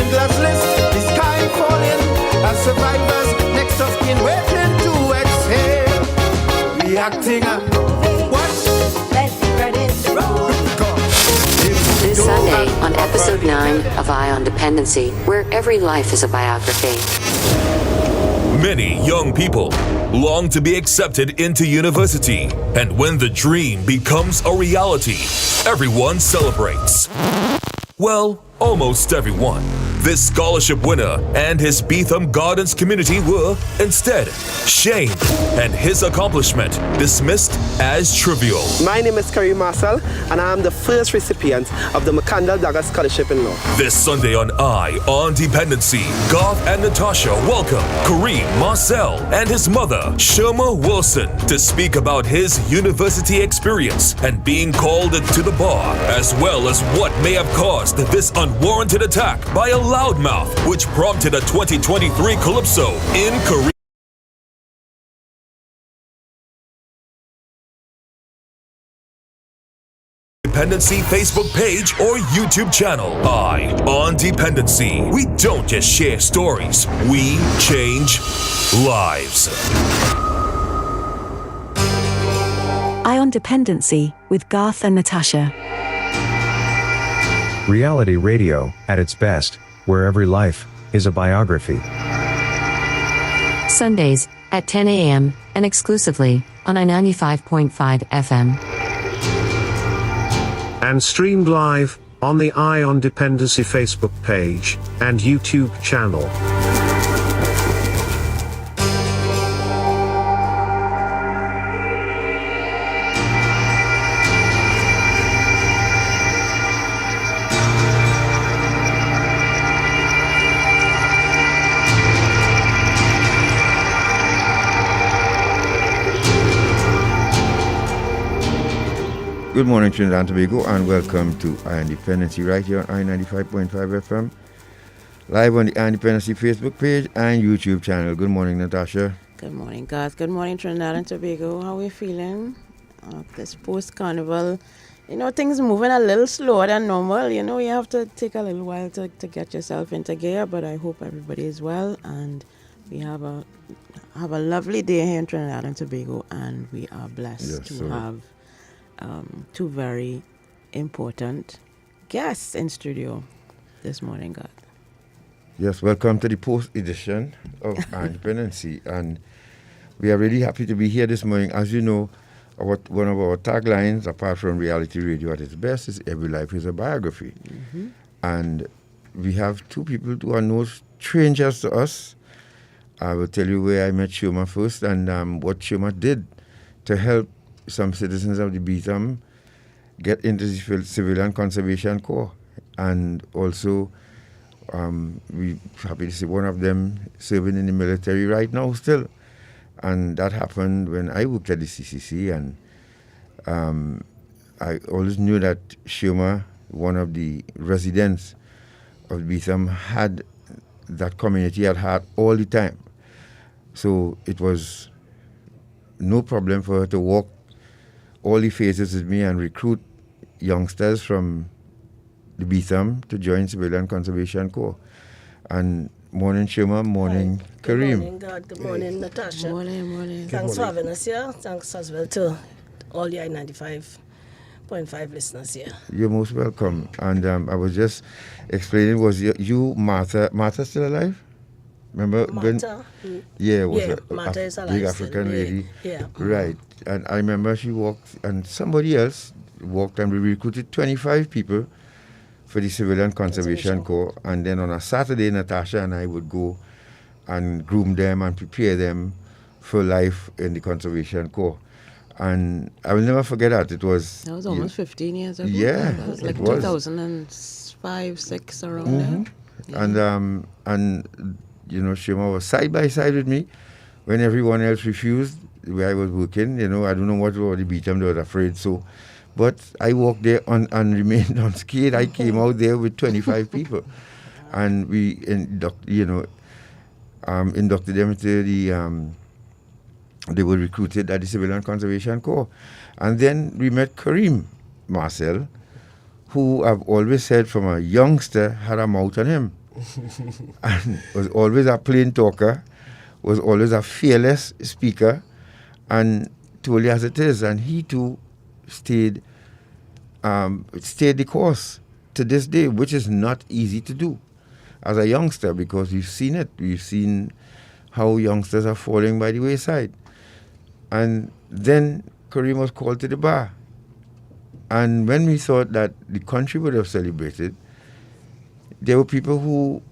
Schindler's List, the sky falling, as survivors next of kin waiting to exhale. Reacting up. This Sunday on episode 9 of Eye on Dependency, where every life is a biography. Many young people long to be accepted into university, and when the dream becomes a reality, everyone celebrates. Well, almost everyone. This scholarship winner and his Beetham Gardens community were, instead, shamed and his accomplishment dismissed as trivial. My name is Kareem Marcelle, and I am the first recipient of the McCandle Dagger Scholarship in Law. This Sunday on Eye on Dependency, Garth and Natasha welcome Kareem Marcelle and his mother, Shuma Wilson, to speak about his university experience and being called to the bar, as well as what may have caused this unwarranted attack by a loudmouth, which prompted a 2023 Calypso in Kareem. Dependency Facebook page or YouTube channel. Eye on Dependency. We don't just share stories, we change lives. Eye on Dependency with Garth and Natasha. Reality radio at its best, where every life is a biography. Sundays at 10 a.m. and exclusively on I-95.5 FM. And streamed live on the Eye on Dependency Facebook page and YouTube channel. Good morning, Trinidad and Tobago, and welcome to Eye on Dependency right here on I-95.5 FM, live on the Eye on Dependency Facebook page and YouTube channel. Good morning, Natasha. Good morning, Garth. Good morning, Trinidad and Tobago. How are we feeling? This post-carnival, things moving a little slower than normal. You have to take a little while to get yourself into gear, but I hope everybody is well, and we have a lovely day here in Trinidad and Tobago, and we are blessed to have two very important guests in studio this morning, God. Yes, welcome to the post edition of Dependency, and we are really happy to be here this morning. As you know, one of our taglines, apart from reality radio at its best, is every life is a biography. Mm-hmm. And we have two people who are no strangers to us. I will tell you where I met Shuma first and what Shuma did to help some citizens of the Beetham get into the Civilian Conservation Corps. And also, we're happy to see one of them serving in the military right now still. And that happened when I worked at the CCC, and I always knew that Shuma, one of the residents of Beetham, had that community at heart all the time. So it was no problem for her to walk all the phases with me and recruit youngsters from the Beetham to join Civilian Conservation Corps. And morning, Shuma, morning, Kareem. Good morning, God. Good morning, Natasha. Morning. Thanks for having us here. Thanks as well to all the I-95.5 listeners here. You're most welcome. And I was just explaining, was you Martha still alive? Remember? Martha? Martha is alive. Big African lady. Yeah. Right. And I remember she walked, and somebody else walked, and we recruited 25 people for the Civilian Conservation Corps. And then on a Saturday, Natasha and I would go and groom them and prepare them for life in the Conservation Corps. And I will never forget that. That was almost 15 years ago. Yeah. That was like 2005, 6 around there. Yeah. And Shuma was side by side with me when everyone else refused where I was working. I don't know what about the Beetham, they were afraid. So, but I walked there and remained unscathed. I came out there with 25 people, and we inducted them into they were recruited at the Civilian Conservation Corps. And then we met Kareem Marcelle, who I've always said from a youngster had a mouth on him. and was always a plain talker, was always a fearless speaker, and told you as it is. And he too stayed the course to this day, which is not easy to do as a youngster, because we've seen it. We've seen how youngsters are falling by the wayside. And then Kareem was called to the bar. And when we thought that the country would have celebrated, there were people who,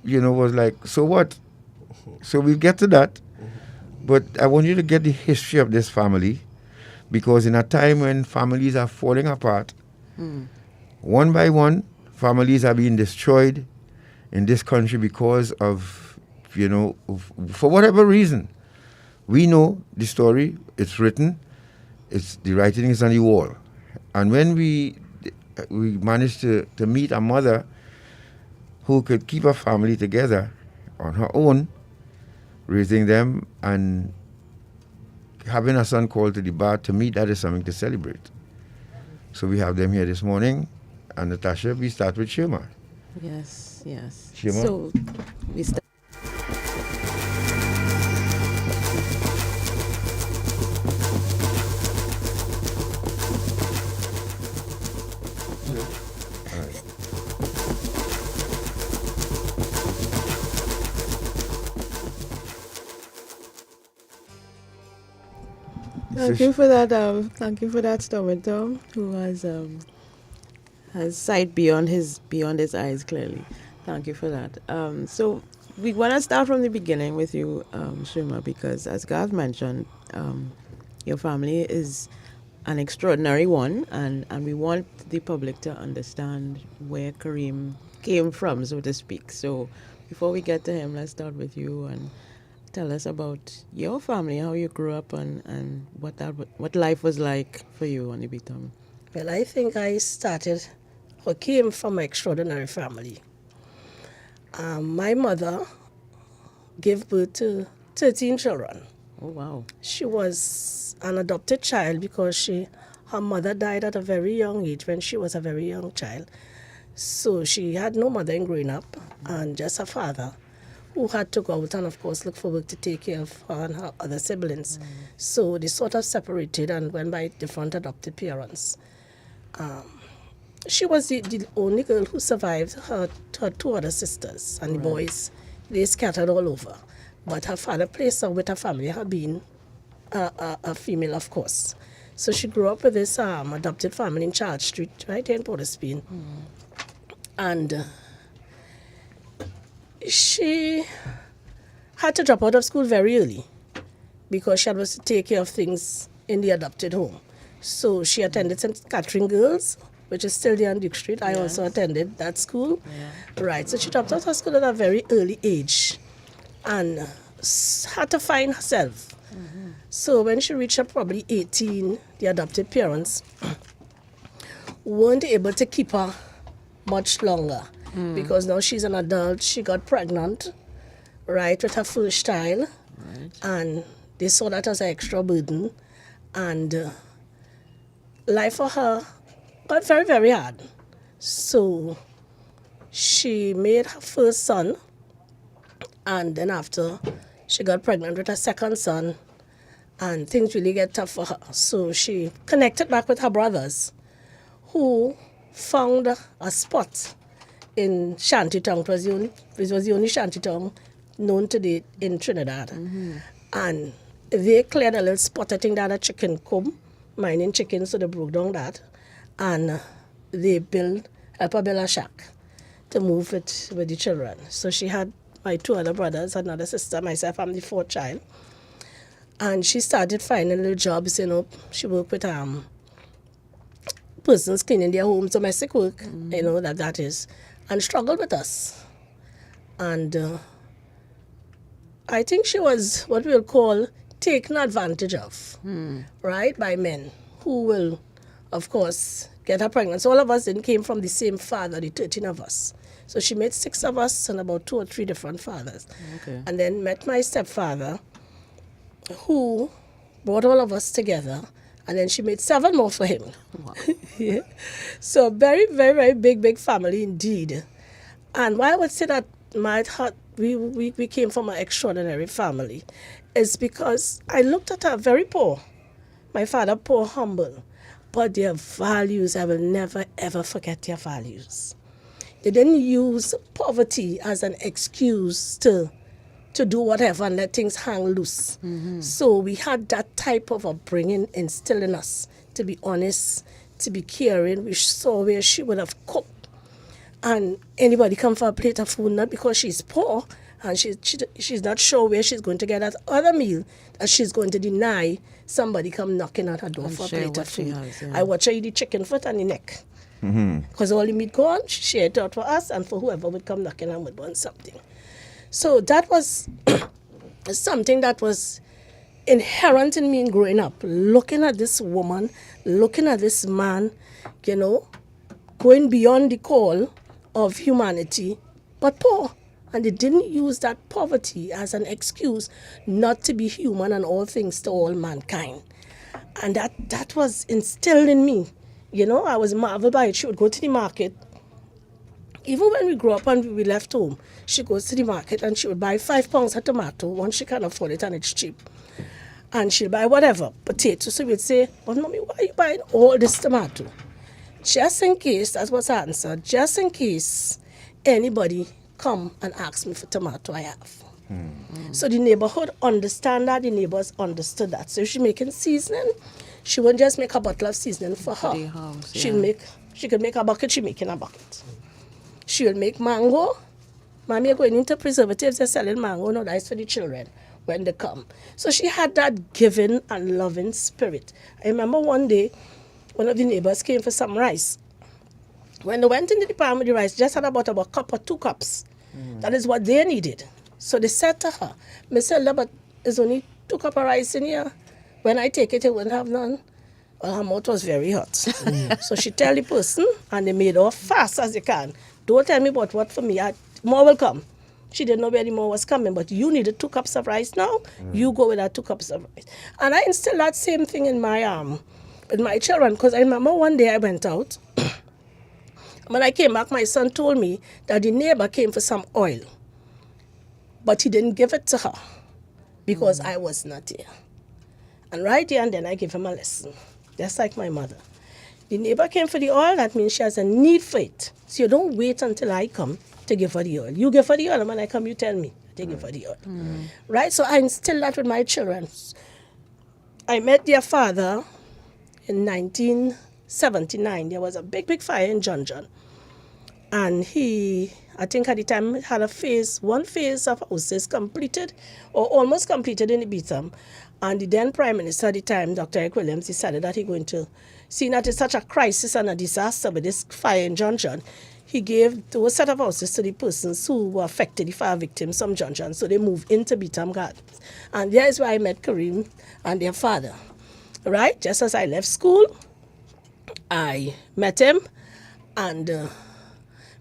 was like, so what? So we'll get to that. But I want you to get the history of this family, because in a time when families are falling apart, one by one, families are being destroyed in this country because of, for whatever reason. We know the story, it's written, the writing is on the wall. And when we managed to meet a mother who could keep a family together on her own, raising them and having a son called to the bar, to me, that is something to celebrate. So we have them here this morning. And Natasha, we start with Shuma. Yes. Shuma? So we start. Thank you for that, Stormington, who has sight beyond his eyes, clearly. Thank you for that. So we want to start from the beginning with you, Shuma, because as Garth mentioned, your family is an extraordinary one, and we want the public to understand where Kareem came from, so to speak. So before we get to him, let's start with you and tell us about your family, how you grew up, and what life was like for you on the Beetham. Well, I think I came from an extraordinary family. My mother gave birth to 13 children. Oh, wow. She was an adopted child because her mother died at a very young age when she was a very young child. So she had no mother in growing up, and just her father, who had to go out and, of course, look for work to take care of her and her other siblings. So they sort of separated and went by different adopted parents. She was the only girl who survived her two other sisters, and the boys, they scattered all over. But her father placed her with her family, her being a female, of course. So she grew up with this adopted family in Charles Street, right here in Port of Spain. And she had to drop out of school very early because she had to take care of things in the adopted home. So she attended St. Catherine Girls, which is still there on Duke Street. I also attended that school. Right, so she dropped out of school at a very early age and had to find herself. So when she reached probably 18, the adopted parents weren't able to keep her much longer because now she's an adult. She got pregnant, right, with her first child, and they saw that as an extra burden, and life for her got very, very hard. So she made her first son, and then after she got pregnant with her second son, and things really get tough for her. So she connected back with her brothers, who found a spot in Shantytown. It was the only Shantytown known today in Trinidad. And they cleared a little spot, I think they had a chicken coop, mining chickens, so they broke down that. And they helped her build a shack to move with the children. So she had my two other brothers, another sister, myself, I'm the fourth child. And she started finding little jobs, She worked with persons cleaning their homes, domestic work, that is, and struggled with us. And I think she was what we'll call taken advantage of, right, by men who will, of course, get her pregnant. So all of us then came from the same father, the 13 of us. So she met 6 of us and about 2 or 3 different fathers. Okay. And then met my stepfather, who brought all of us together, and then she made 7 more for him. Wow. Yeah. So very, very, very big family indeed. And why I would say that my heart, we came from an extraordinary family, is because I looked at her very poor. My father poor, humble. But their values, I will never ever forget their values. They didn't use poverty as an excuse to do whatever and let things hang loose. So we had that type of upbringing instilled in us, to be honest, to be caring. We saw where she would have cooked, and anybody come for a plate of food, not because she's poor and she's not sure where she's going to get that other meal, that she's going to deny somebody come knocking at her door for a plate of food. I watch her eat the chicken foot and the neck. Because all the meat gone, she shared it out for us and for whoever would come knocking and would want something. So that was something that was inherent in me in growing up. Looking at this woman, looking at this man, going beyond the call of humanity, but poor. And they didn't use that poverty as an excuse not to be human and all things to all mankind. And that was instilled in me. I was marveled by it. She would go to the market. Even when we grew up and we left home, she goes to the market and she would buy 5 pounds of tomato once she can afford it and it's cheap. And she'll buy whatever, potato. So we'd say, but mommy, why are you buying all this tomato? Just in case, that was her answer, just in case anybody come and ask me for tomato I have. So the neighborhood understand that, the neighbors understood that. So if she's making seasoning, she wouldn't just make a bottle of seasoning for her. The house, yeah. She could make a bucket, she making a bucket. She will make mango. Mommy, you're going into preservatives, they're selling mango, no, that's for the children when they come. So she had that giving and loving spirit. I remember one day, one of the neighbors came for some rice. When they went into the palm with the rice, just had about a cup or 2 cups. That is what they needed. So they said to her, Miss Elder, but there's only 2 cups of rice in here. When I take it, it wouldn't have none. Well, her mouth was very hot. So she tell the person, and they made off fast as they can. Don't tell me about what for me. More will come. She didn't know where the more was coming, but you needed 2 cups of rice now. You go with that 2 cups of rice. And I instilled that same thing in with my children, because I remember one day I went out. When I came back, my son told me that the neighbor came for some oil, but he didn't give it to her because I was not there. And right there and then I gave him a lesson, just like my mother. The neighbor came for the oil, that means she has a need for it. So you don't wait until I come to give her the oil. You give her the oil, and when I come, you tell me to give her the oil. Right? So I instilled that with my children. I met their father in 1979. There was a big fire in John. And he, I think at the time, had one phase of houses completed, or almost completed in the Beetham. And the then Prime Minister at the time, Dr. Eric Williams, decided that he's going to, seeing that it's such a crisis and a disaster with this fire in John, he gave those set of houses to the persons who were affected, the fire victims from John. So they moved into Beetham Gardens. And there is where I met Kareem and their father. Right? Just as I left school, I met him and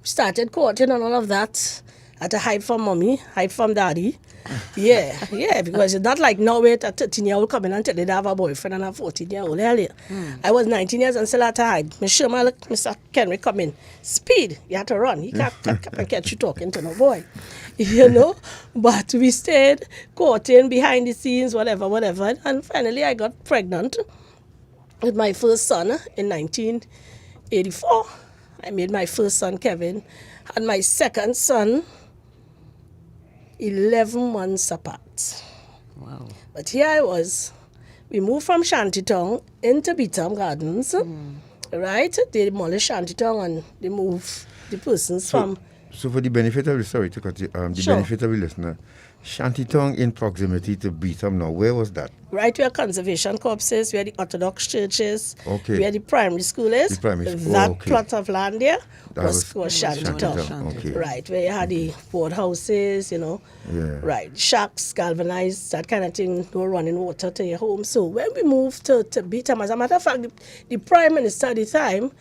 started courting and all of that. I had to hide from mommy, hide from daddy. Yeah, because it's not like now wait a 13-year-old come in and tell they have a boyfriend and a 14-year-old earlier. I was 19 years and still had to hide. Mr. Shuma, look, Mr. Kenry come in. Speed, you had to run. He can't catch you talking to no boy. But we stayed courting behind the scenes, whatever. And finally I got pregnant with my first son in 1984. I made my first son, Kevin, and my second son 11 months apart. Wow. But here I was. We moved from Shantytown into Beetham Gardens, right? They demolished Shantytown and they moved the persons from... So for the benefit of the benefit of the listener, Shantytown in proximity to Beetham now, where was that? Right where conservation corps is, where the Orthodox church is, where the primary school is. That plot of land there was Shantytown. Okay. Right, where you had the board houses, right, shacks, galvanized, that kind of thing, no running water to your home. So when we moved to Beetham, as a matter of fact, the Prime Minister at the time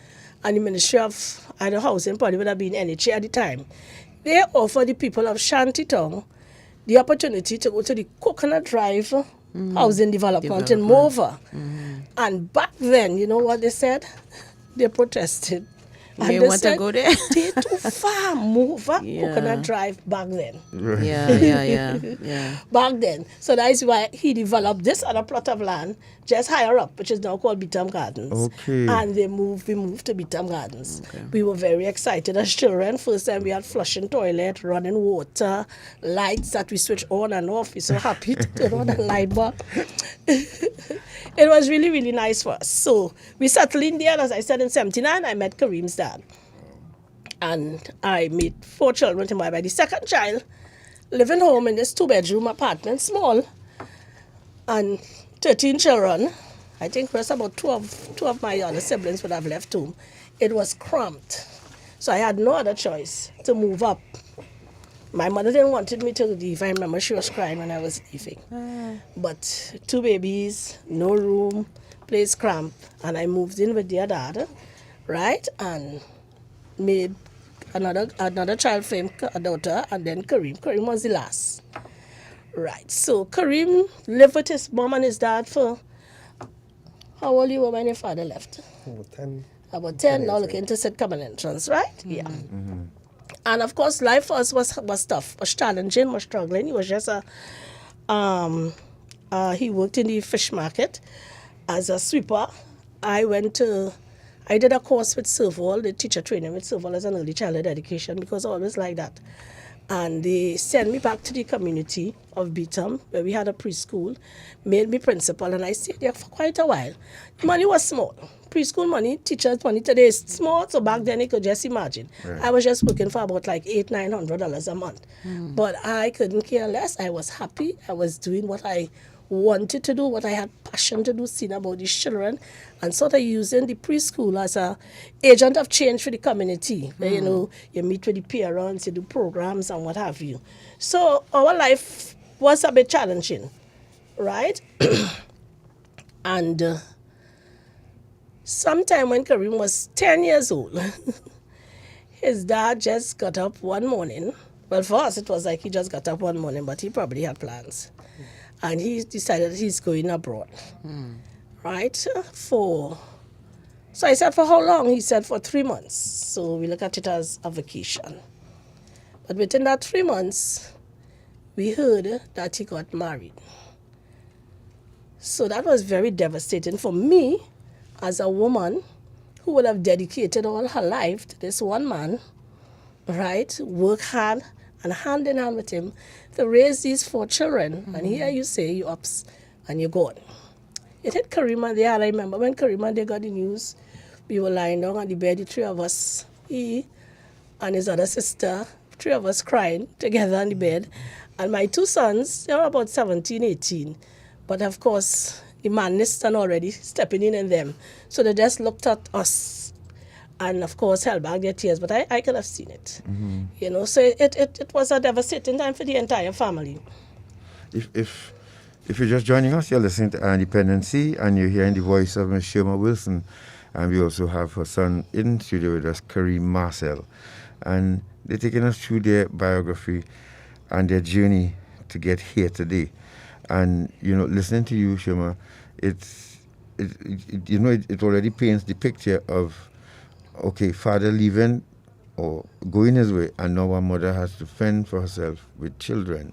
and the Ministry of either Housing probably would have been NHA at the time, they offered the people of Shantytown the opportunity to go to the Coconut Drive housing development in Mova. And back then, you know what they said? They protested. You may want to go there. Stay too far, move up Yeah. Coconut Drive back then. Yeah. Back then. So that's why he developed this other plot of land just higher up, which is now called Beetham Gardens. Okay. And we moved to Beetham Gardens. We were very excited as children. First time we had flushing toilet, running water, lights that we switch on and off. We're so happy to turn on the light bulb. It was really, really nice for us. So we settled in there, as I said, in 79. I met Kareem's dad. And I made 4 children to my by the second child, living home in this 2-bedroom apartment, small, and 13 children. I think first about two of my other siblings would have left home. It was cramped. So I had no other choice to move up. My mother didn't want me to leave. I remember she was crying when I was leaving. But 2 babies, no room, place cramped. And I moved in with their dad, right? And made another child for him, a daughter, and then Kareem. Kareem was the last. Right. So Kareem lived with his mom and his dad for, how old you were when your father left? About 10, now looking to set common entrance, right? Yeah. Mm-hmm. And of course, life for us was tough, was challenging, was struggling. He was just he worked in the fish market as a sweeper. I did a course with Serval, the teacher training with Serval as an early childhood education, because I always like that. And they sent me back to the community of Beetham, where we had a preschool, made me principal, and I stayed there for quite a while. The money was small. Preschool money, teachers' money today is small, so back then you could just imagine. Right. I was just working for about like $800-900 a month. But I couldn't care less. I was happy. I was doing what I wanted to do, what I had passion to do, seeing about these children, and sort of using the preschool as a agent of change for the community. Where, you know, you meet with the parents, you do programs and what have you. So our life was a bit challenging, right? And sometime when Kareem was 10 years old, his dad just got up one morning. Well, for us, it was like he just got up one morning, but he probably had plans. And he decided he's going abroad, right? So I said, for how long? He said, for 3 months. So we look at it as a vacation. But within that 3 months, we heard that he got married. So that was very devastating for me as a woman who would have dedicated all her life to this one man, right? Work hard and hand in hand with him to raise these 4 children. And here you say you ups and you're gone. It hit Kareem and they had, I remember when Kareem and they got the news, we were lying down on the bed, the 3 of us, he and his other sister, 3 of us crying together on the bed. And my 2 sons, they were about 17, 18. But of course, the madness done already stepping in them. So they just looked at us and of course held back their tears, but I could have seen it. You know, so it was a devastating time for the entire family. If you're just joining us, you're listening to Dependency, and you're hearing the voice of Ms. Shuma Wilson. And we also have her son in studio with us, Kareem Marcelle. And they're taking us through their biography and their journey to get here today. And, you know, listening to you, Shuma, it already paints the picture of, okay, father leaving or going his way, and now our mother has to fend for herself with children.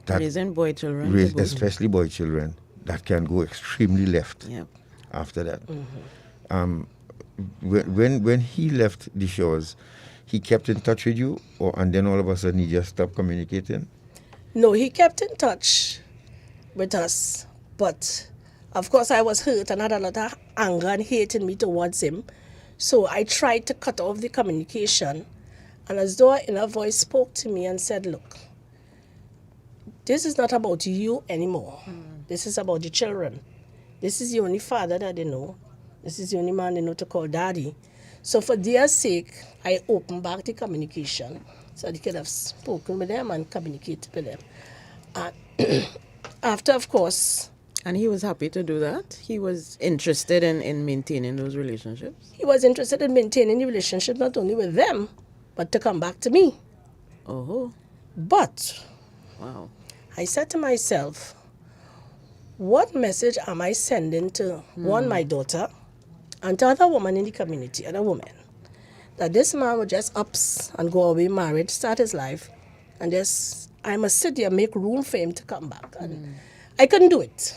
Raising boy children. Especially boy children, that can go extremely left after that. When he left the shores, he kept in touch with you, and then all of a sudden he just stopped communicating? No, he kept in touch with us, but of course I was hurt and had a lot of anger and hate in me towards him. So I tried to cut off the communication, and as though an inner voice spoke to me and said, look, this is not about you anymore. This is about the children. This is the only father that they know. This is the only man they know to call daddy. So for their sake, I opened back the communication so they could have spoken with them and communicated with them. And after, of course... And he was happy to do that? He was interested in maintaining those relationships? He was interested in maintaining the relationship not only with them, but to come back to me. Oh. But... Wow. I said to myself, what message am I sending to, one, my daughter, and to other women in the community, other women, that this man would just ups and go away married, start his life, and just, I must sit here, make room for him to come back. And I couldn't do it.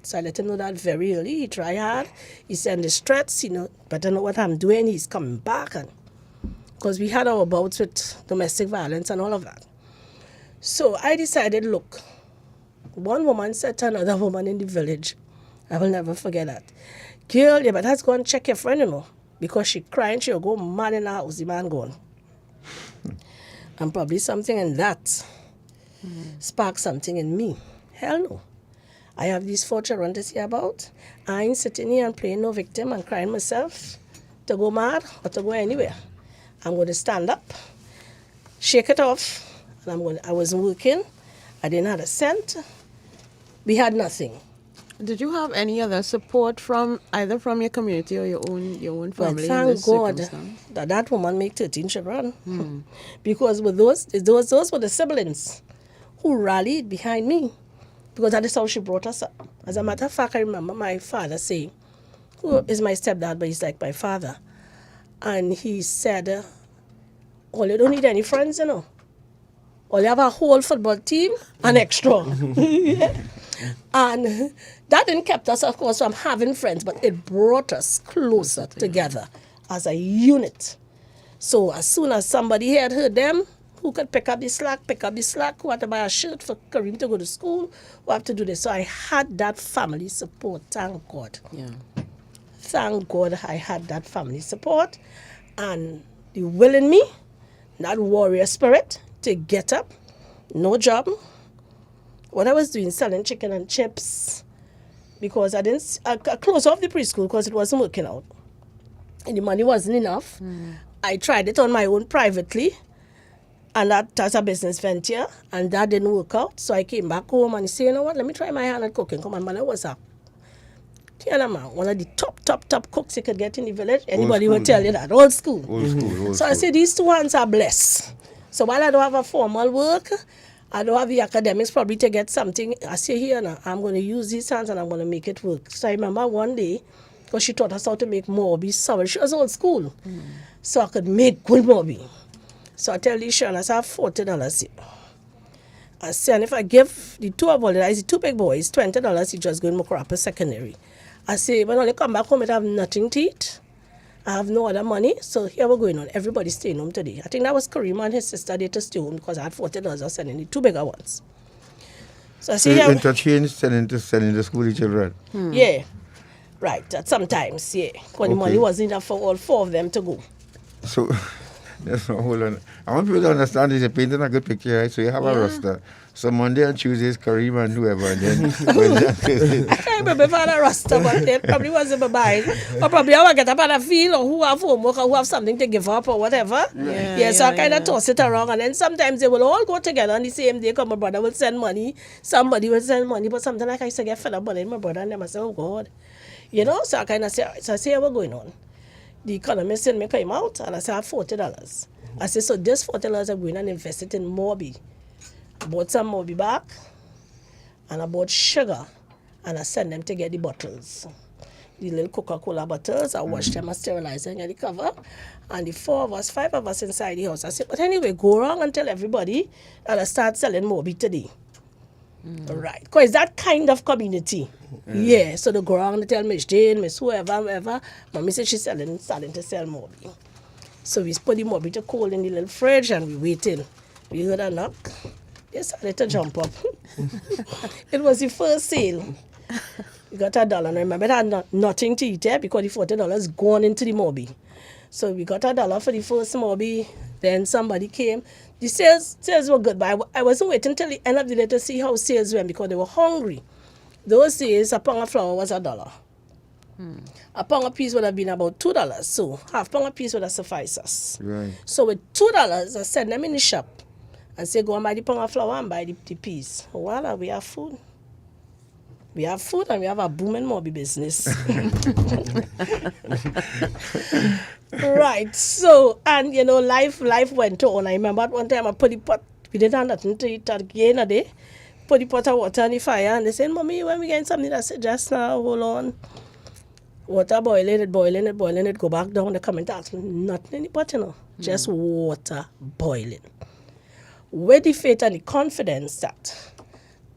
So I let him know that very early. He tried hard. He sent his threats, better know what I'm doing. He's coming back. And because we had our bouts with domestic violence and all of that. So I decided, look, one woman said to another woman in the village, I will never forget that, girl, you better go and check your friend, because she crying, she'll go mad in the house, the man gone. And probably something in that sparked something in me. Hell no. I have these 4 children to see about. I ain't sitting here and playing no victim and crying myself to go mad or to go anywhere. I'm going to stand up, shake it off, and I wasn't working. I didn't have a cent. We had nothing. Did you have any other support from either from your community or your own family? Well, thank God that woman made 13 children. Because with those were the siblings who rallied behind me. Because that is how she brought us up. As a matter of fact, I remember my father saying, who is my stepdad, but he's like my father. And he said, oh, you don't need any friends, Or you have a whole football team and extra. And that didn't keep us, of course, from having friends, but it brought us closer together as a unit. So as soon as somebody had heard them, who could pick up the slack, who had to buy a shirt for Kareem to go to school, who had to do this. So I had that family support, thank God. Yeah. Thank God I had that family support and the will in me, that warrior spirit to get up, no job. What I was doing, selling chicken and chips, because I closed off the preschool because it wasn't working out. And the money wasn't enough. I tried it on my own privately, and that's a business venture, and that didn't work out. So I came back home and said, you know what, let me try my hand at cooking. Come on, man, I was one of the top cooks you could get in the village. Anybody will tell you that. Old school. So I said, these 2 hands are blessed. So while I don't have a formal work, I don't have the academics probably to get something. I say here now, I'm going to use these hands and I'm going to make it work. So I remember one day, because she taught us how to make morbi sour. She was old school. So I could make good morbi. So I tell Lishan, I said, I have $40 here. I said, and if I give the 2 of all the 2 big boys $20, he just go in Mokrapa Secondary. I say, when I come back home, I have nothing to eat. I have no other money. So here we're going on. Everybody's staying home today. I think that was Kareem and his sister. They to stay home because I had $40. I was sending the 2 bigger ones. So I say, you interchange selling the school children? Yeah. Right. Sometimes, yeah. Because the money wasn't enough for all 4 of them to go. So, hold on. I want people to understand this. You're painting a good picture, right? So you have a roster. So Monday and Tuesday is Kareem and whoever, and then Wednesday. I can't remember if I had a roster, but it probably wasn't my mind. Or probably I will get up on a field, or who have homework, or who have something to give up, or whatever. So I kind of toss it around, and then sometimes they will all go together on the same day, because my brother will send money, somebody will send money, but sometimes like I used to get fed up on it, my brother and them, I say, oh God. So I kind of say, so I say, what's going on? The economist in me came out, and I said, I have $40. I said, so this $40 I'm going and invest it in Morbi. I bought some Morbi back, and I bought sugar, and I sent them to get the bottles. The little Coca-Cola bottles, I washed them, I sterilized them, and the cover. And the 5 of us inside the house. I said, but anyway, go around and tell everybody that I start selling Morbi today. Right, because it's that kind of community. So they go around and tell Miss Jane, Miss whoever. Mommy said she's starting to sell Morbi. So we put the Morbi to cold in the little fridge and we waiting. We heard a knock. They started to jump up. It was the first sale. We got $1. And I remember I had nothing to eat there because the $40 gone into the Morbi. So we got $1 for the first Morbi. Then somebody came. The sales were good, but I wasn't waiting till the end of the day to see how sales went because they were hungry. Those days, a pound of flour was $1. A pound of peas would have been about $2. So half pound of peas would have sufficed us. Right. So with $2, I send them in the shop and say, go and buy the pound of flour and buy the peas. Voila, we have food. We have food and we have a booming Morbi business. Right. So, and life went on. I remember at one time I put the pot, we didn't have nothing to eat again a day. Put the pot of water on the fire and they said, Mommy, when we getting something? I said, just now, hold on. Water boiling, it go back down, they come and ask me, nothing in the pot, just water boiling. With the faith and the confidence that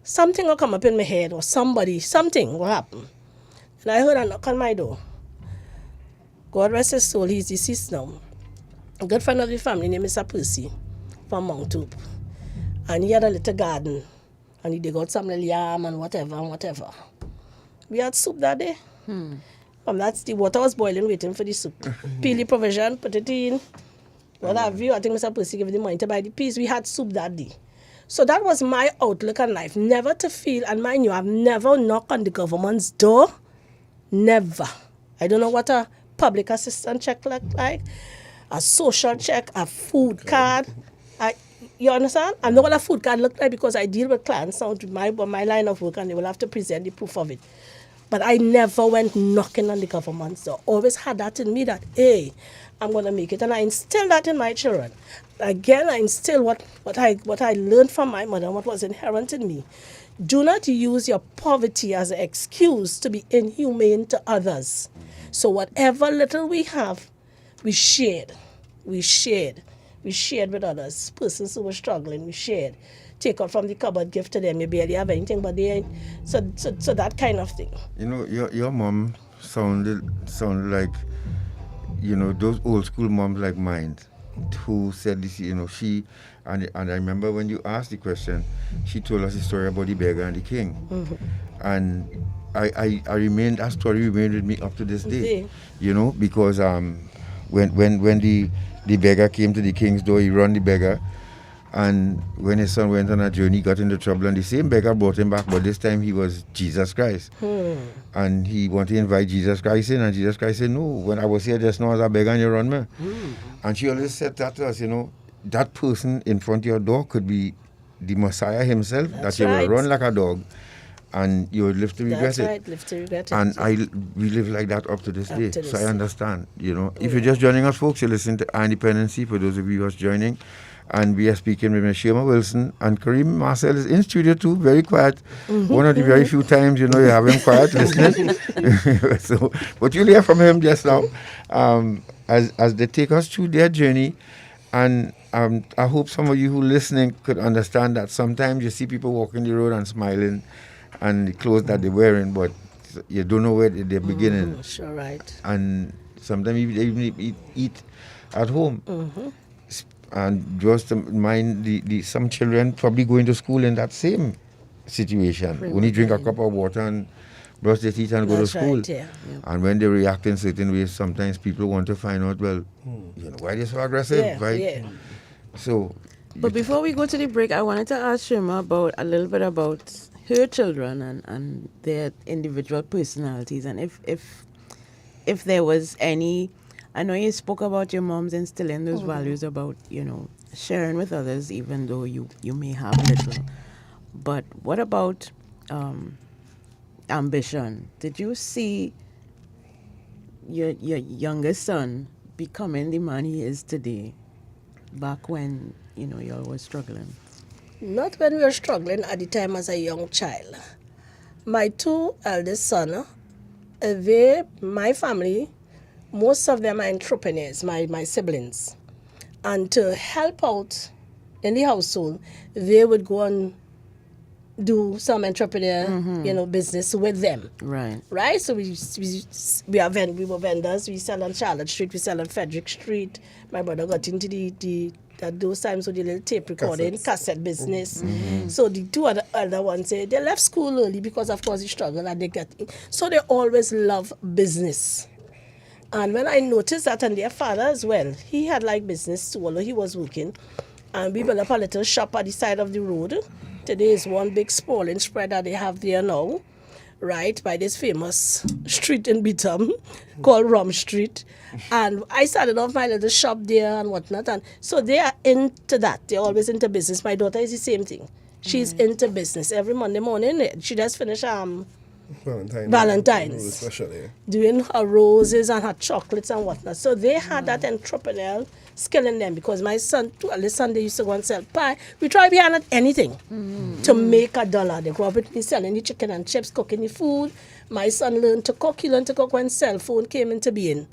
something will come up in my head or something will happen. And I heard a knock on my door. God rest his soul, he's deceased now. A good friend of the family named Mr. Percy from Mount Hope. And he had a little garden. And he dig out some little yam and whatever. We had soup that day. That's the water was boiling, waiting for the soup. Peel the provision, put it in. What have you? I think Mr. Percy gave the money to buy the piece. We had soup that day. So that was my outlook on life. Never to feel, and mind you, I've never knocked on the government's door. Never. I don't know what a public assistance check look like, a social check, a food card. You understand? I know what a food card look like because I deal with clients now to my line of work and they will have to present the proof of it. But I never went knocking on the government's door. Always had that in me that, hey, I'm going to make it. And I instill that in my children. Again, I instill what I learned from my mother, what was inherent in me. Do not use your poverty as an excuse to be inhumane to others. So whatever little we have, we shared. We shared with others. Persons who were struggling, we shared. Take out from the cupboard, give to them. You barely have anything, but they ain't. So that kind of thing. You know, your mom sounded like, those old school moms like mine, who said this. She and I remember when you asked the question, she told us the story about the beggar and the king, and that story remained with me up to this day. Because when the beggar came to the king's door, he run the beggar. And when his son went on a journey, he got into trouble, and the same beggar brought him back, but this time he was Jesus Christ. And he wanted to invite Jesus Christ in, and Jesus Christ said, no, when I was here just now as a beggar and you run me. And she always said that to us, that person in front of your door could be the Messiah himself, that you will run like a dog, and you will live to regret it. Live to regret it. And we live like that up to this day. So I understand, If you're just joining us, folks, you listen to Dependency, for those of you who are joining. And we are speaking with Ms. Shuma Wilson, and Kareem Marcelle is in studio too, very quiet. One of the very few times, you have him quiet listening. But you'll hear from him just now as they take us through their journey. And I hope some of you who are listening could understand that sometimes you see people walking the road and smiling and the clothes that they're wearing, but you don't know where they're beginning. Sure, right. And sometimes they even eat at home. And just mind, some children probably going to school in that same situation. Only drink a cup of water and brush their teeth and go to school. Right, yeah. And when they react in certain ways, sometimes people want to find out, why they're so aggressive, right? Yeah. So. But before we go to the break, I wanted to ask Shuma a little bit about her children and their individual personalities, and if there was any. I know you spoke about your mom's instilling those values about, sharing with others, even though you may have little. But what about ambition? Did you see your youngest son becoming the man he is today back when, y'all were struggling? Not when we were struggling at the time as a young child. My two eldest sons, my family, most of them are entrepreneurs, my siblings. And to help out in the household, they would go and do some entrepreneur, business with them. Right. Right? So we were vendors. We sell on Charlotte Street. We sell on Frederick Street. My brother got into at those times with the little tape recording, cassette business. So the two other ones, they left school early because, of course, they struggle and they get. So they always love business. And when I noticed that, and their father as well, he had like business too, although he was working. And we built up a little shop at the side of the road. Today is one big sprawling spread that they have there now, right, by this famous street in Beetham called Rum Street. And I started off my little shop there and whatnot. And so they are into that. They're always into business. My daughter is the same thing. She's into business. Every Monday morning, she just finished Valentine's. Especially. Doing her roses and her chocolates and whatnot. So they had that entrepreneurial skill in them because my son, early son, they used to go and sell pie. We try behind at anything to make $1. They grew up with me selling the chicken and chips, cooking the food. My son learned to cook. He learned to cook when cell phone came into being.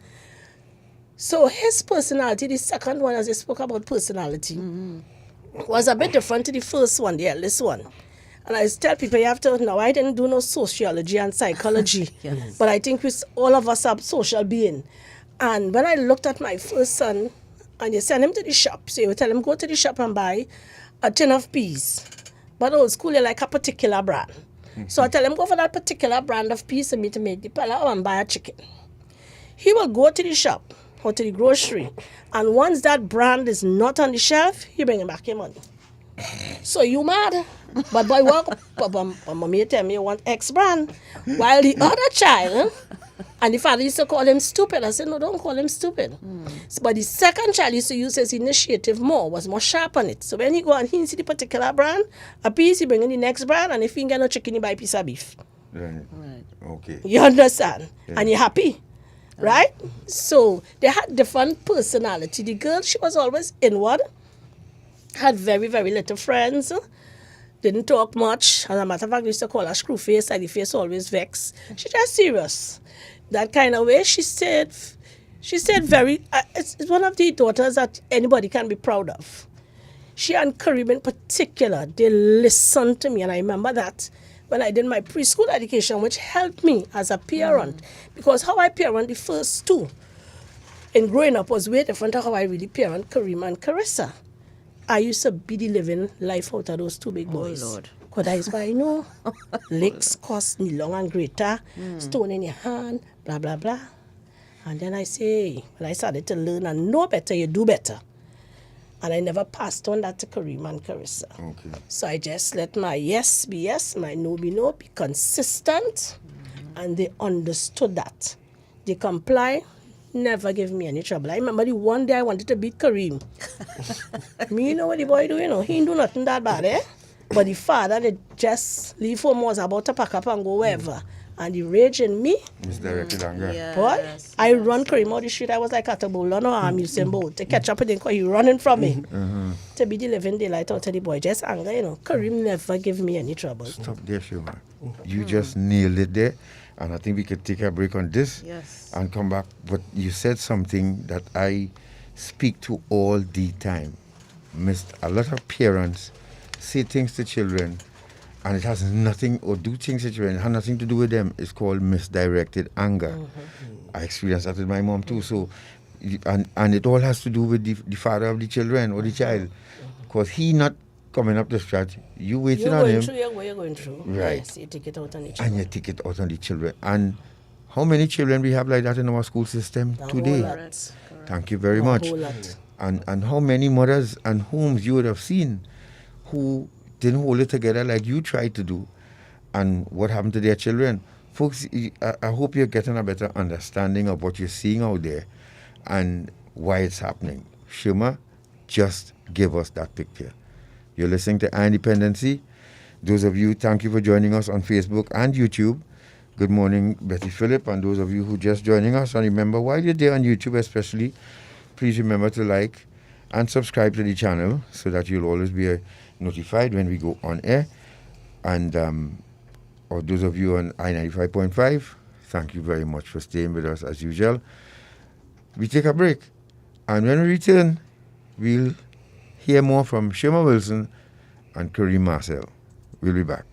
So his personality, the second one, as I spoke about personality, was a bit different to the first one, the eldest one. And I tell people, you have to know, I didn't do no sociology and psychology, but I think all of us are social beings. And when I looked at my first son, and you send him to the shop, so you tell him, go to the shop and buy a tin of peas. But old school, you like a particular brand. So I tell him, go for that particular brand of peas for me to make the pala and buy a chicken. He will go to the shop or to the grocery, and once that brand is not on the shelf, he bring him back your money. So you mad? But boy, mommy tell me you want X brand. While the other child, and the father used to call him stupid. I said, no, don't call him stupid. But the second child used to use his initiative more, was more sharp on it. So when he go and he see the particular brand, a piece, he bring in the next brand, and if he ain't get no chicken, he buy a piece of beef. Right. Okay. You understand? Yeah. And you're happy. Right? So they had different personality. The girl, she was always inward, had very, very little friends, didn't talk much. As a matter of fact, we used to call her screw face, like the face always vexed. She just serious. That kind of way, she said very, it's one of the daughters that anybody can be proud of. She and Kareem in particular, they listened to me, and I remember that when I did my preschool education, which helped me as a parent, because how I parent the first two in growing up was way different to how I really parent Kareem and Carissa. I used to be the living life out of those two big boys. Lord. Because that is why I know licks cost me long and greater, stone in your hand, blah, blah, blah. And then I say, when I started to learn and know better, you do better. And I never passed on that to Kareem and Carissa. Okay. So I just let my yes be yes, my no be no, be consistent. And they understood that. They comply, never give me any trouble. I remember the one day I wanted to beat Kareem. Me, you know what the boy do, you know, he ain't do nothing that bad, eh? But the father, they just leave home, was about to pack up and go wherever. And the rage in me, misdirected anger. boy, I run Kareem out the street. I was like at a bull on arm, Usain Bolt, to catch up with him because he running from me. To be the living daylight out of the boy, just anger, you know. Kareem never give me any trouble. Stop there, Shuma. You just nailed it there. And I think we could take a break on this and come back. But you said something that I speak to all the time. A lot of parents say things to children, and it has nothing, or do things to children, it has nothing to do with them. It's called misdirected anger. I experienced that with my mom too. So, and it all has to do with the father of the children or the child. Because he not coming up the stretch, you waiting on him. You're going through. Right. Yes, you take it out on the And children. you take it out on the children. And how many children we have like that in our school system today? Thank you very much. And how many mothers and homes you would have seen who didn't hold it together like you tried to do, and what happened to their children. Folks, I hope you're getting a better understanding of what you're seeing out there and why it's happening. Shuma, just give us that picture. You're listening to Dependency. Those of you, thank you for joining us on Facebook and YouTube. Good morning, Betty Phillip, and those of you who just joining us. And remember, while you're there on YouTube especially, please remember to like and subscribe to the channel so that you'll always be notified when we go on air. And or those of you on I-95.5, thank you very much for staying with us as usual. We take a break, and when we return, we'll hear more from Shuma Wilson and Kareem Marcelle. We'll be back.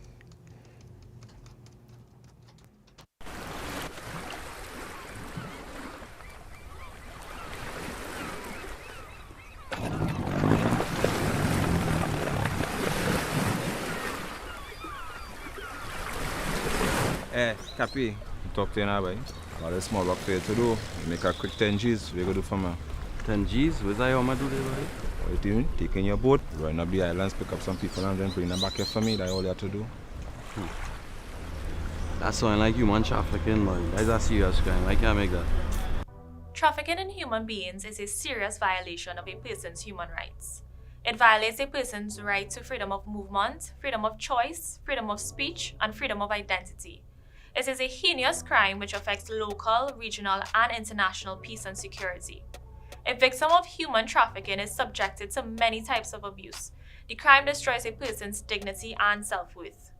Cappy, talk to you now, boy. Got a small work for you to do. Make a quick 10 G's. We're going to do for me. 10 G's? What's that you want to do there, boy? What you doing? Taking your boat, run up the islands, pick up some people and then bring them back here for me. That's all you have to do. That's something like human trafficking, boy. That's a serious crime. I can't make that. Trafficking in human beings is a serious violation of a person's human rights. It violates a person's right to freedom of movement, freedom of choice, freedom of speech, and freedom of identity. It is a heinous crime which affects local, regional, and international peace and security. A victim of human trafficking is subjected to many types of abuse. The crime destroys a person's dignity and self-worth.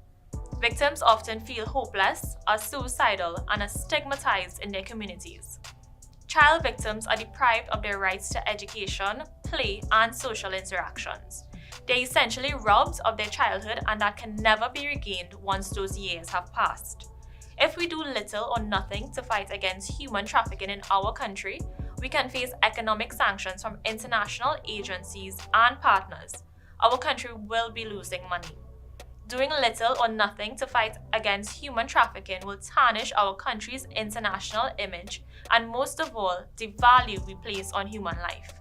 Victims often feel hopeless, are suicidal, and are stigmatized in their communities. Child victims are deprived of their rights to education, play, and social interactions. They're essentially robbed of their childhood, and that can never be regained once those years have passed. If we do little or nothing to fight against human trafficking in our country, we can face economic sanctions from international agencies and partners. Our country will be losing money. Doing little or nothing to fight against human trafficking will tarnish our country's international image and, most of all, the value we place on human life.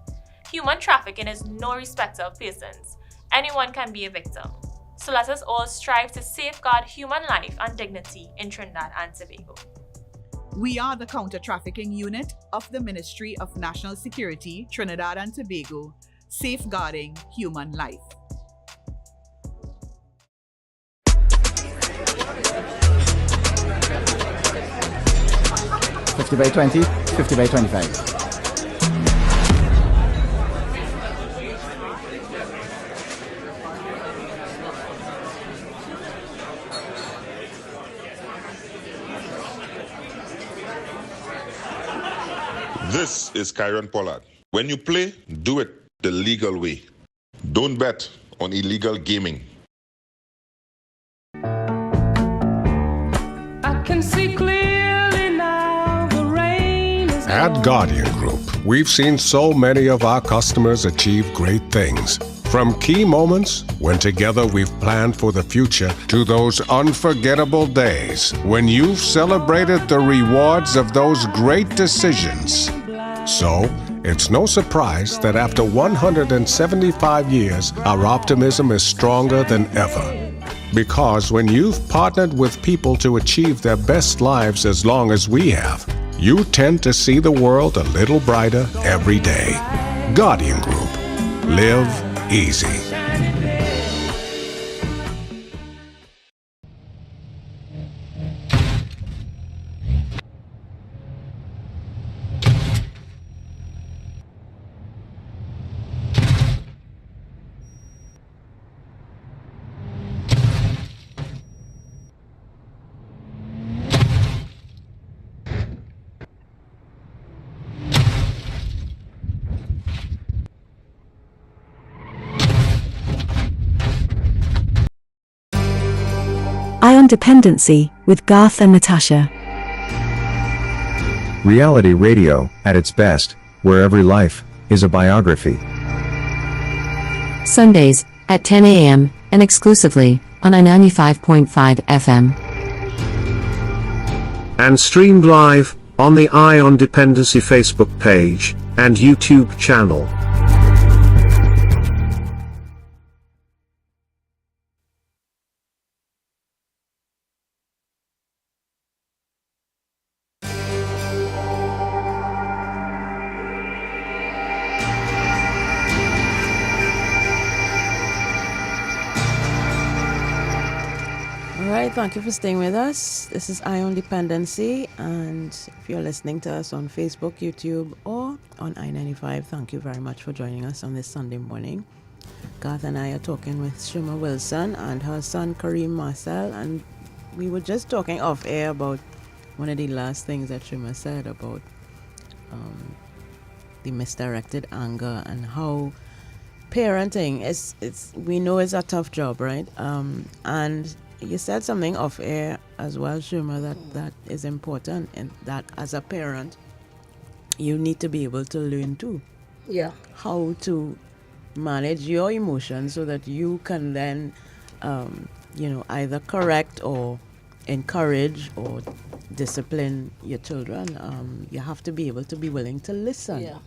Human trafficking is no respecter of persons. Anyone can be a victim. So let us all strive to safeguard human life and dignity in Trinidad and Tobago. We are the Counter-Trafficking Unit of the Ministry of National Security, Trinidad and Tobago, safeguarding human life. $50 by 20, $50 by 25. This is Kyron Pollard. When you play, do it the legal way. Don't bet on illegal gaming. I can see clearly now the rain is At Guardian Group, we've seen so many of our customers achieve great things. From key moments when together we've planned for the future to those unforgettable days when you've celebrated the rewards of those great decisions. So, it's no surprise that after 175 years, our optimism is stronger than ever. Because when you've partnered with people to achieve their best lives as long as we have, you tend to see the world a little brighter every day. Guardian Group. Live easy. Eye on Dependency with Garth and Natasha. Reality radio, at its best, where every life is a biography. Sundays at 10 a.m. and exclusively on a 95.5 FM. And streamed live on the Eye on Dependency Facebook page and YouTube channel. Thank you for staying with us. This is Eye on Dependency, and if you're listening to us on Facebook, YouTube, or on I-95, thank you very much for joining us on this Sunday morning. Garth and I are talking with Shuma Wilson and her son Kareem Marcelle, and we were just talking off air about one of the last things that Shuma said about the misdirected anger and how parenting is. We know it's a tough job, right? And you said something off air as well, Shuma, that is important, and that as a parent, you need to be able to learn too. Yeah. How to manage your emotions so that you can then, either correct or encourage or discipline your children. You have to be able to be willing to listen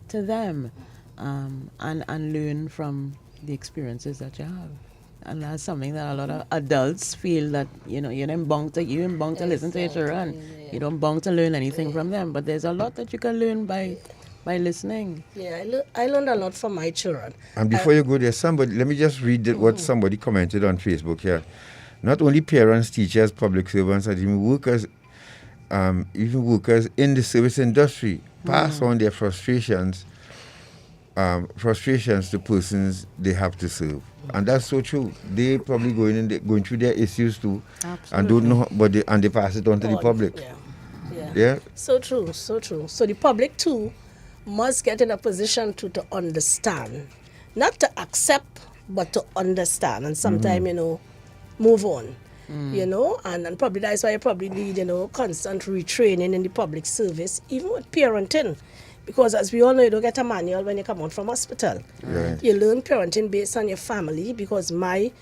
to them and learn from the experiences that you have. And that's something that a lot of adults feel that, you're bound to listen to your children. You don't bound to learn anything from them. But there's a lot that you can learn by listening. Yeah, I learned a lot from my children. And before you go there, let me just read what somebody commented on Facebook here. not only parents, teachers, public servants, and even workers in the service industry pass on their frustrations to persons they have to serve. And that's so true. They probably going through their issues too. Absolutely. And don't know, but they pass it on to the public. Yeah. So true. So the public too must get in a position to understand, not to accept, but to understand, and sometimes move on. And probably that's why you probably need constant retraining in the public service, even with parenting. Because as we all know, you don't get a manual when you come out from hospital. Right. You learn parenting based on your family, because my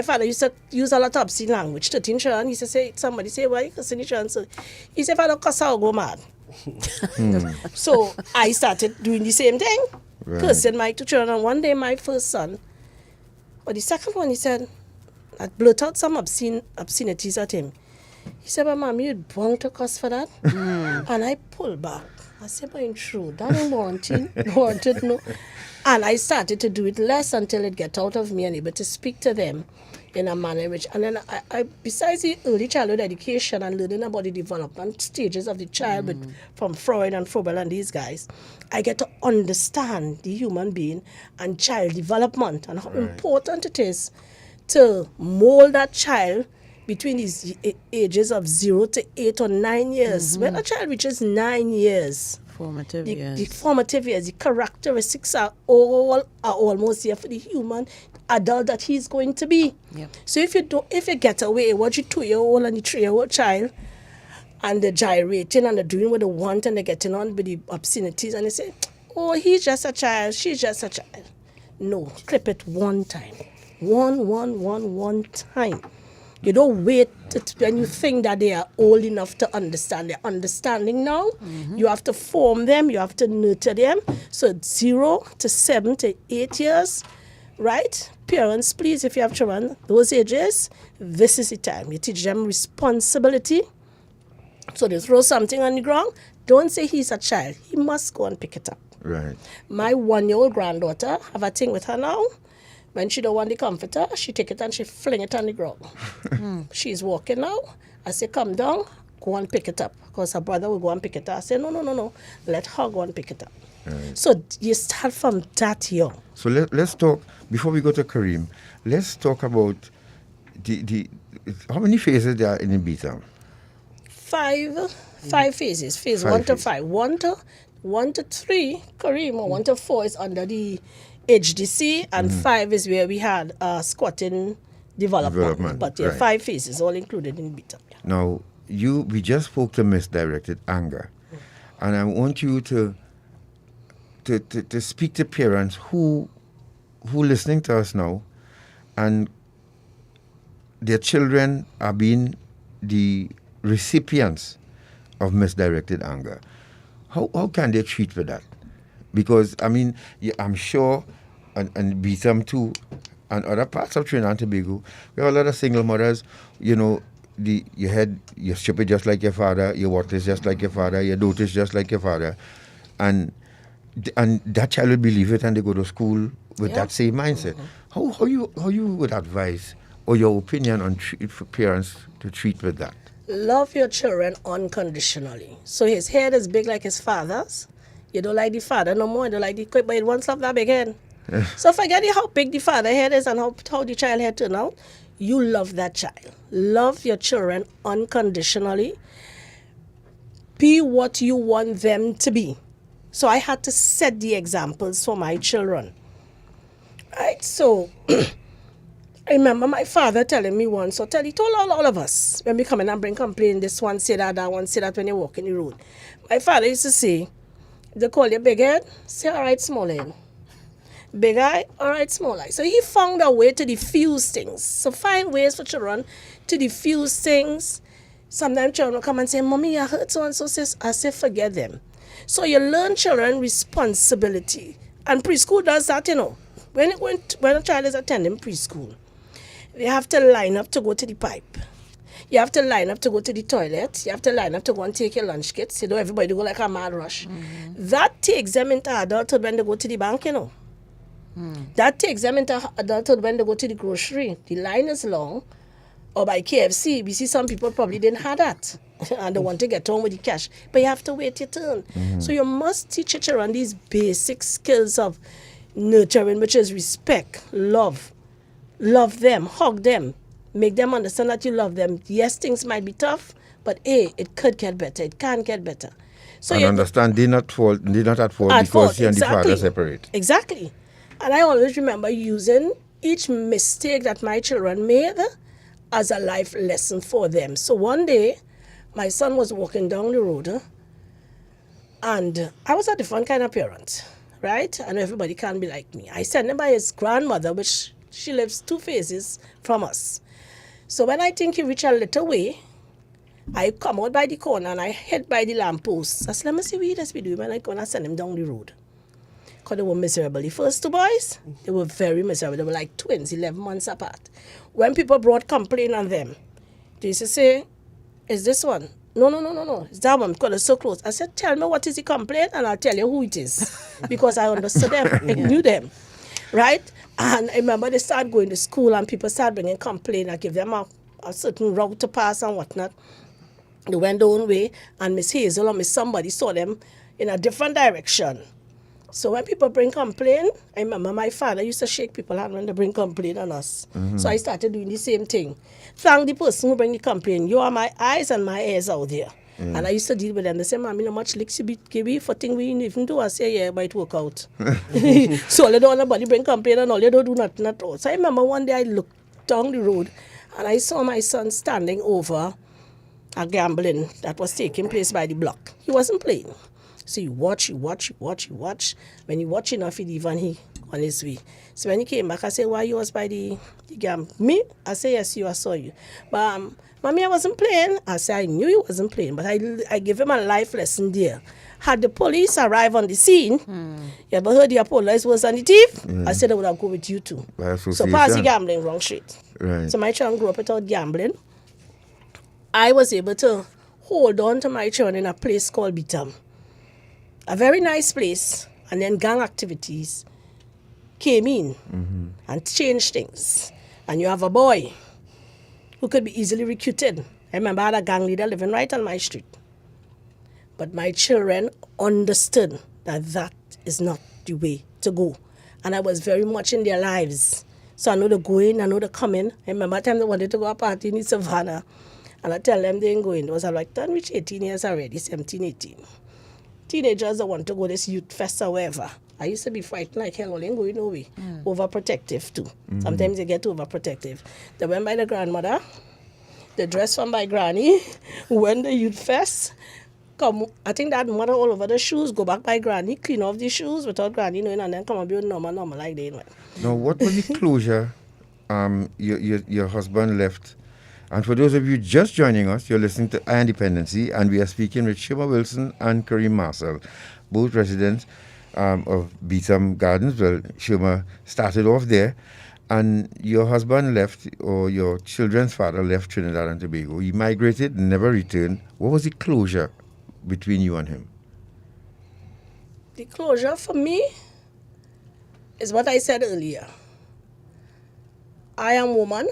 father used to use a lot of obscene language. 13 children, he used to say, somebody say, why you cussing the children? So he said, if I don't cuss, I'll go mad. So I started doing the same thing, cursing my 2 children. And one day my first son, or the second one, he said, I blurt out some obscenities at him. He said, but Mom, you'd bound to cuss for that? And I pulled back. I said, but in true, that ain't warranted, no. And I started to do it less until it get out of me and able to speak to them in a manner which, and then I besides the early childhood education and learning about the development stages of the child from Freud and Froebel and these guys, I get to understand the human being and child development and how important it is to mold that child between these ages of 0 to 8 or 9 years. When a child reaches 9 years, the formative years, the characteristics are almost here for the human adult that he's going to be. So if you get away with your 2-year-old and the 3-year-old child, and they're gyrating and they're doing what they want and they're getting on with the obscenities, and they say, oh, he's just a child, she's just a child. No, clip it one time. One time. You don't wait when you think that they are old enough to understand. They're understanding now. You have to form them. You have to nurture them. So 0 to 7 to 8 years, right? Parents, please, if you have children, those ages, this is the time. You teach them responsibility. So they throw something on the ground. Don't say he's a child. He must go and pick it up. Right. My 1-year-old granddaughter, have a thing with her now. When she don't want the comforter, she take it and she fling it on the ground. She's walking now. I say, come down, go and pick it up. Because her brother will go and pick it up. I say, no. Let her go and pick it up. Right. So you start from that young. So let's talk, before we go to Kareem, let's talk about the how many phases there are in Beetham? 5 phases. Phase 1 to 5. 1 to 3, Kareem, or 1 to 4 is under the HDC, and 5 is where we had squatting development. But there are 5 phases, all included in Beetham. Now, we just spoke to misdirected anger, and I want you to speak to parents who listening to us now, and their children are being the recipients of misdirected anger. How can they treat with that? Because, I mean, I'm sure, and Beetham too, and other parts of Trinidad and Tobago, we have a lot of single mothers, your head, you're stupid just like your father, your water is just like your father, your daughter is just like your father. And that child will believe it, and they go to school with that same mindset. How you would advise, or your opinion on for parents to treat with that? Love your children unconditionally. So his head is big like his father's. You don't like the father no more, you don't like the quick, but it won't love that big head. So forget how big the father head is and how the child head turn out. You love that child. Love your children unconditionally. Be what you want them to be. So I had to set the examples for my children. Right, so I remember my father telling me once, he told all of us, when we come in and bring complaint, this one say that one say that when you walk in the road. My father used to say, they call you big head, say all right, small head. Big eye, all right, small eye. So he found a way to diffuse things. So find ways for children to diffuse things. Sometimes children will come and say, Mommy, I heard so-and-so. I say, forget them. So you learn children responsibility. And preschool does that, When a child is attending preschool, they have to line up to go to the pipe. You have to line up to go to the toilet. You have to line up to go and take your lunch kits. Everybody go like a mad rush. That takes them into adulthood when they go to the bank, That takes them into adulthood when they go to the grocery. The line is long, or by KFC. We see some people probably didn't have that and they want to get on with the cash. But you have to wait your turn. So you must teach your children these basic skills of nurturing, which is respect, love. Love them, hug them, make them understand that you love them. Yes, things might be tough, but it could get better. It can get better. So and understand they're not at fault because he and the father separate. Exactly. And I always remember using each mistake that my children made as a life lesson for them. So one day, my son was walking down the road, and I was a different kind of parent, right? And everybody can't be like me. I sent him by his grandmother, which she lives 2 phases from us. So when I think he reached a little way, I come out by the corner and I head by the lamppost. I said, let me see what he does be doing when I go and send him down the road. Because they were miserable. The first 2 boys, they were very miserable. They were like twins, 11 months apart. When people brought complaint on them, they used to say, is this one? No. It's that one because it's so close. I said, tell me what is the complaint and I'll tell you who it is. Because I understood them. I knew them. Right? And I remember they started going to school and people started bringing complaint. I give them a certain route to pass and whatnot. They went their own way, and Miss Hazel or Miss somebody saw them in a different direction. So when people bring complaint, I remember my father used to shake people hand when they bring complaint on us. So I started doing the same thing. Thank the person who bring the complaint. You are my eyes and my ears out there. And I used to deal with them. They say, Mommy, how much licks you give me for things we even do? I say, yeah, it might work out. So all you don't nobody bring complaint and all you don't do nothing at all. So I remember one day I looked down the road and I saw my son standing over a gambling that was taking place by the block. He wasn't playing. So you watch. When you watch enough, he leave and he on his way. So when he came back, I said, why you was by the gamble? Me? I said, yes, I saw you. But Mommy, I wasn't playing. I said, I knew you wasn't playing, but I gave him a life lesson there. Had the police arrive on the scene, you ever heard the police was on the thief? I said, I would have go with you too. So pass the gambling wrong straight. Right. So my child grew up without gambling. I was able to hold on to my children in a place called Beetham. A very nice place. And then gang activities came in and changed things. And you have a boy who could be easily recruited. I remember I had a gang leader living right on my street. But my children understood that that is not the way to go. And I was very much in their lives. So I know the going, I know the coming. I remember a time they wanted to go to a party in Savannah. And I tell them they ain't going. It was like, done reach 18 years already, 17, 18. Teenagers that want to go this youth fest or wherever. I used to be frightened like hell, only going no way. Overprotective too. Sometimes they get overprotective. They went by the grandmother, they dressed from my granny, went the youth fest, come, I think that mother all over the shoes, go back by granny, clean off the shoes without granny knowing, and then come and be normal like they went. Now, what was the closure your husband left? And for those of you just joining us, you're listening to I Dependency, and we are speaking with Shuma Wilson and Kareem Marcelle, both residents of Beetham Gardens. Well, Shuma started off there, and your husband left, or your children's father left Trinidad and Tobago. He migrated, never returned. What was the closure between you and him? The closure for me is what I said earlier. I am a woman,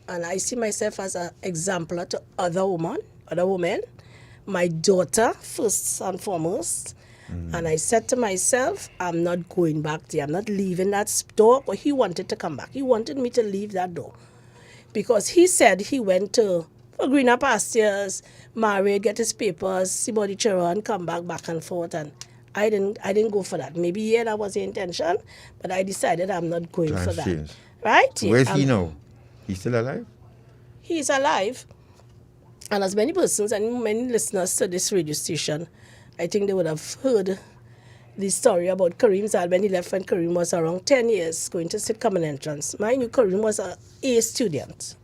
and I see myself as an exemplar to other women. My daughter, first and foremost. And I said to myself, I'm not going back there. I'm not leaving that door. But he wanted to come back. He wanted me to leave that door. Because he said he went to greener pastures, married, get his papers, see about the children, come back and forth. And I didn't go for that. Maybe that was the intention, but I decided I'm not going for that. Changed. Right? Where's he now? He's still alive? He's alive. And as many persons and many listeners to this radio station, I think they would have heard the story about Kareem's dad when he left when Kareem was around 10 years going to sit common entrance. Mind you, Kareem was an A student.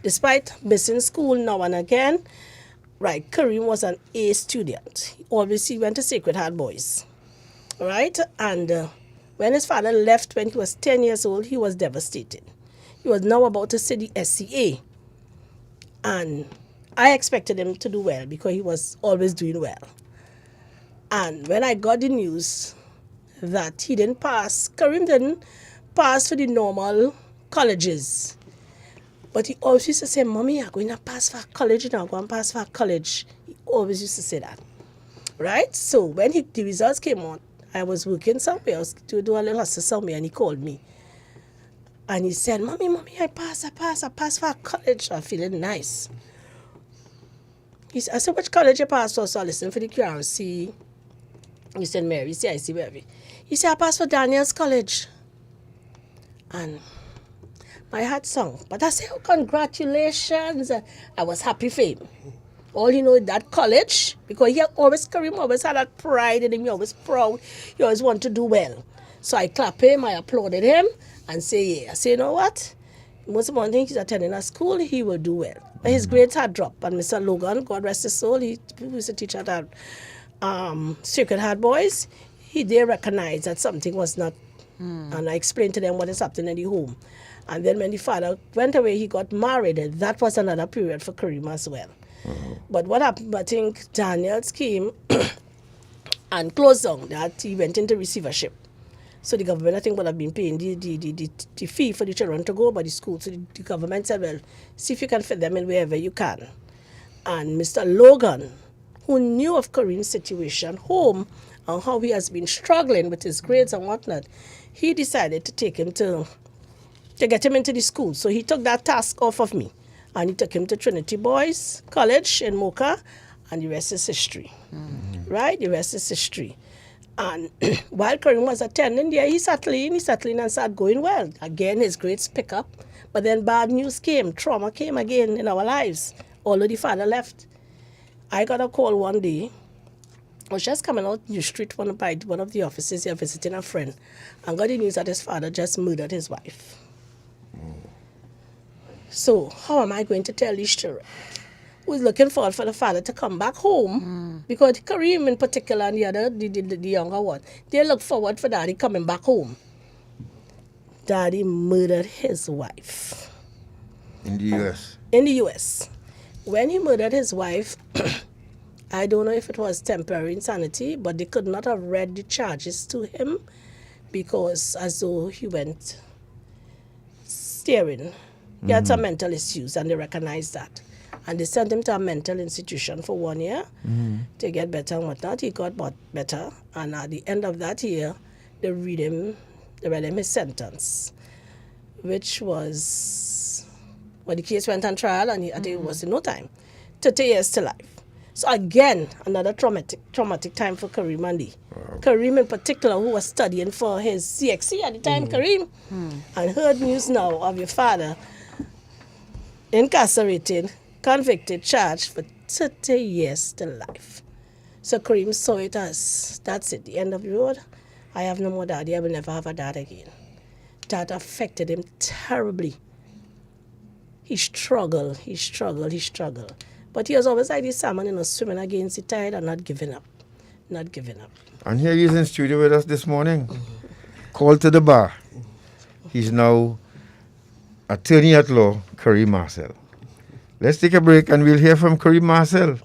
Despite missing school now and again, right, Kareem was an A student. He obviously went to Sacred Heart Boys. Right? And when his father left when he was 10 years old, he was devastated. He was now about to see the SCA. And I expected him to do well because he was always doing well. And when I got the news that he didn't pass, Kareem didn't pass for the normal colleges. But he always used to say, Mommy, you're going to pass for college, you're not going to pass for college. He always used to say that. Right? So when the results came out, I was working somewhere, I was to do a little hustle somewhere, and he called me. And he said, Mommy, I passed for college. I'm feeling nice. I said, which college you passed for? So I listened for the QRC. He said, Mary, CIC, wherever. He said, I passed for Daniel's College. And my heart sung. But I said, oh, congratulations. I was happy for him. All he knows that college, because Kareem always had that pride in him. He always proud. He always wanted to do well. So I clapped him, I applauded him, and say, yeah. I say, you know what? Most important thing, he's attending a school, he will do well. But his grades had dropped. And Mr. Logan, God rest his soul, he was a teacher at Sacred Heart Boys. He did recognize that something was not, and I explained to them what is happening in the home. And then when the father went away, he got married, and that was another period for Kareem as well. But what happened, I think Daniels came and closed down that. He went into receivership. So the government, I think, would have been paying the fee for the children to go by the school. So the government said, well, see if you can fit them in wherever you can. And Mr. Logan, who knew of Kareem's situation home and how he has been struggling with his grades and whatnot, he decided to take him to get him into the school. So he took that task off of me. And he took him to Trinity Boys College in Mocha, and the rest is history. Right? The rest is history. And while Kareem was attending there, he settled in and started going well. Again, his grades pick up. But then bad news came. Trauma came again in our lives. Although the father left. I got a call one day. I was just coming out the street one of the offices here visiting a friend, and got the news that his father just murdered his wife. So how am I going to tell these children who's looking forward for the father to come back home? Because Kareem in particular and the other, the younger one, they look forward for daddy coming back home. Daddy murdered his wife. In the U.S.? In the U.S. When he murdered his wife, I don't know if it was temporary insanity, but they could not have read the charges to him because as though he went steering. He had some mental issues, and they recognized that. And they sent him to a mental institution for 1 year to get better and whatnot. He got better, and at the end of that year, they read him his sentence, which was, the case went on trial, and I think it was in no time, 30 years to life. So again, another traumatic time for Kareem and Lee. Wow. Kareem in particular, who was studying for his CXC at the time, Kareem, and heard news now of your father incarcerated, convicted, charged for 30 years to life. So Kareem saw it as, that's it, the end of the road. I have no more daddy, I will never have a dad again. That affected him terribly. He struggled. But he was always like this salmon, swimming against the tide and not giving up. And here he is in studio with us this morning. Called to the bar. He's now attorney at law, Kareem Marcelle. Let's take a break and we'll hear from Kareem Marcelle.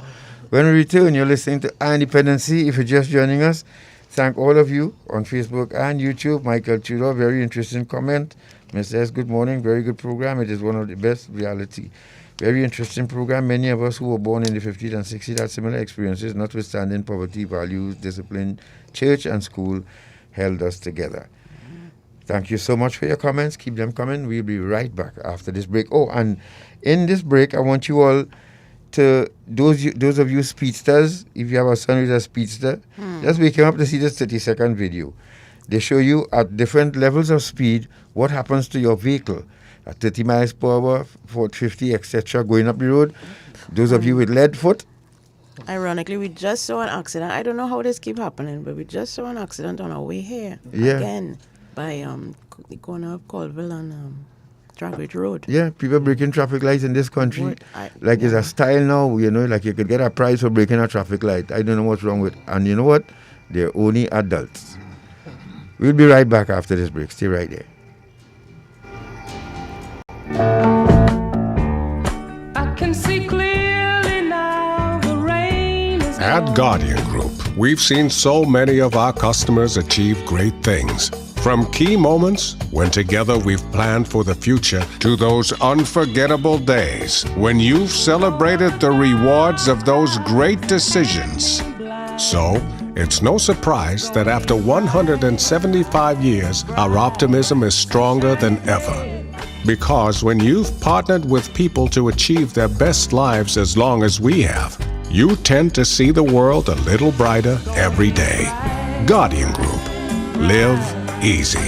When we return, you're listening to Dependency. If you're just joining us, thank all of you on Facebook and YouTube. Michael Tudor, very interesting comment. Mr. S, good morning. Very good program. It is one of the best reality. Very interesting program. Many of us who were born in the 50s and 60s had similar experiences, notwithstanding poverty, values, discipline, church and school held us together. Thank you so much for your comments. Keep them coming. We'll be right back after this break. Oh, and in this break, I want you all to, those of you speedsters, if you have a son who's a speedster, just wake him up to see this 30-second video. They show you at different levels of speed what happens to your vehicle. At 30 miles per hour, 50, etc., going up the road. Those of you with lead foot. Ironically, we just saw an accident. I don't know how this keep happening, but we just saw an accident on our way here. Yeah. Again, by the corner of Colville and Dragridge Road. Yeah, people breaking traffic lights in this country. It's a style now, like you could get a prize for breaking a traffic light. I don't know what's wrong with it. And you know what? They're only adults. We'll be right back after this break. Stay right there. I can see clearly now the rain is At Guardian Group, we've seen so many of our customers achieve great things. From key moments when together we've planned for the future to those unforgettable days when you've celebrated the rewards of those great decisions. So, it's no surprise that after 175 years, our optimism is stronger than ever. Because when you've partnered with people to achieve their best lives as long as we have, you tend to see the world a little brighter every day. Guardian Group. Live easy.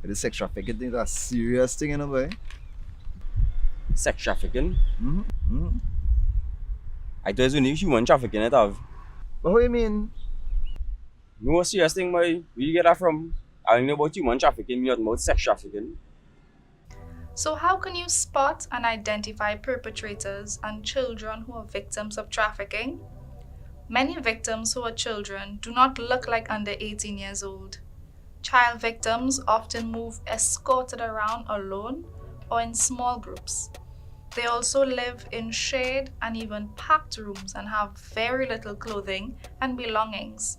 The sex trafficking thing is a serious thing in a way. Sex trafficking? I thought it's only human trafficking it have. But what do you mean? No serious thing, where you get that from? I don't know about human trafficking, you're about sex trafficking. So how can you spot and identify perpetrators and children who are victims of trafficking? Many victims who are children do not look like under 18 years old. Child victims often move escorted around alone or in small groups. They also live in shared and even packed rooms and have very little clothing and belongings.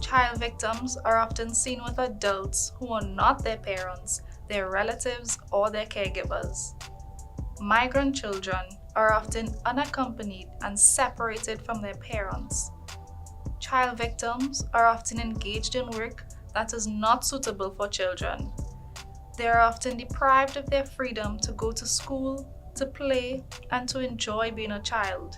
Child victims are often seen with adults who are not their parents, their relatives, or their caregivers. Migrant children are often unaccompanied and separated from their parents. Child victims are often engaged in work that is not suitable for children. They are often deprived of their freedom to go to school, to play, and to enjoy being a child.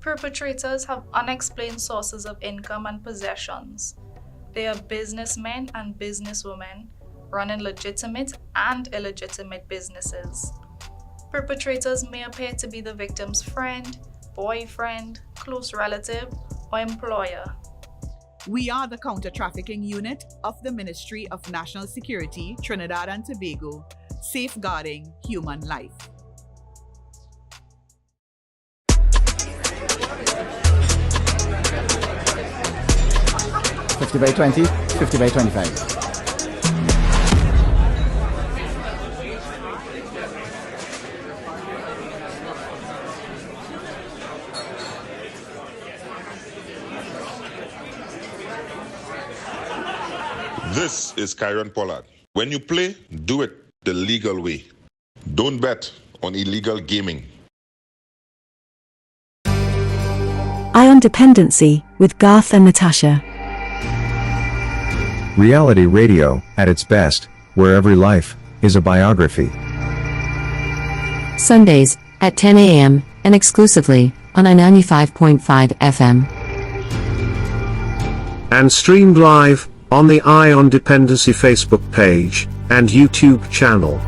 Perpetrators have unexplained sources of income and possessions. They are businessmen and businesswomen running legitimate and illegitimate businesses. Perpetrators may appear to be the victim's friend, boyfriend, close relative, or employer. We are the counter-trafficking unit of the Ministry of National Security, Trinidad and Tobago, safeguarding human life. (50/20, 50/25). This is Kareem Pollard. When you play, do it the legal way. Don't bet on illegal gaming. Ion Dependency with Garth and Natasha. Reality radio, at its best, where every life is a biography. Sundays at 10 a.m. and exclusively on 95.5 FM. And streamed live on the Ion Dependency Facebook page and YouTube channel.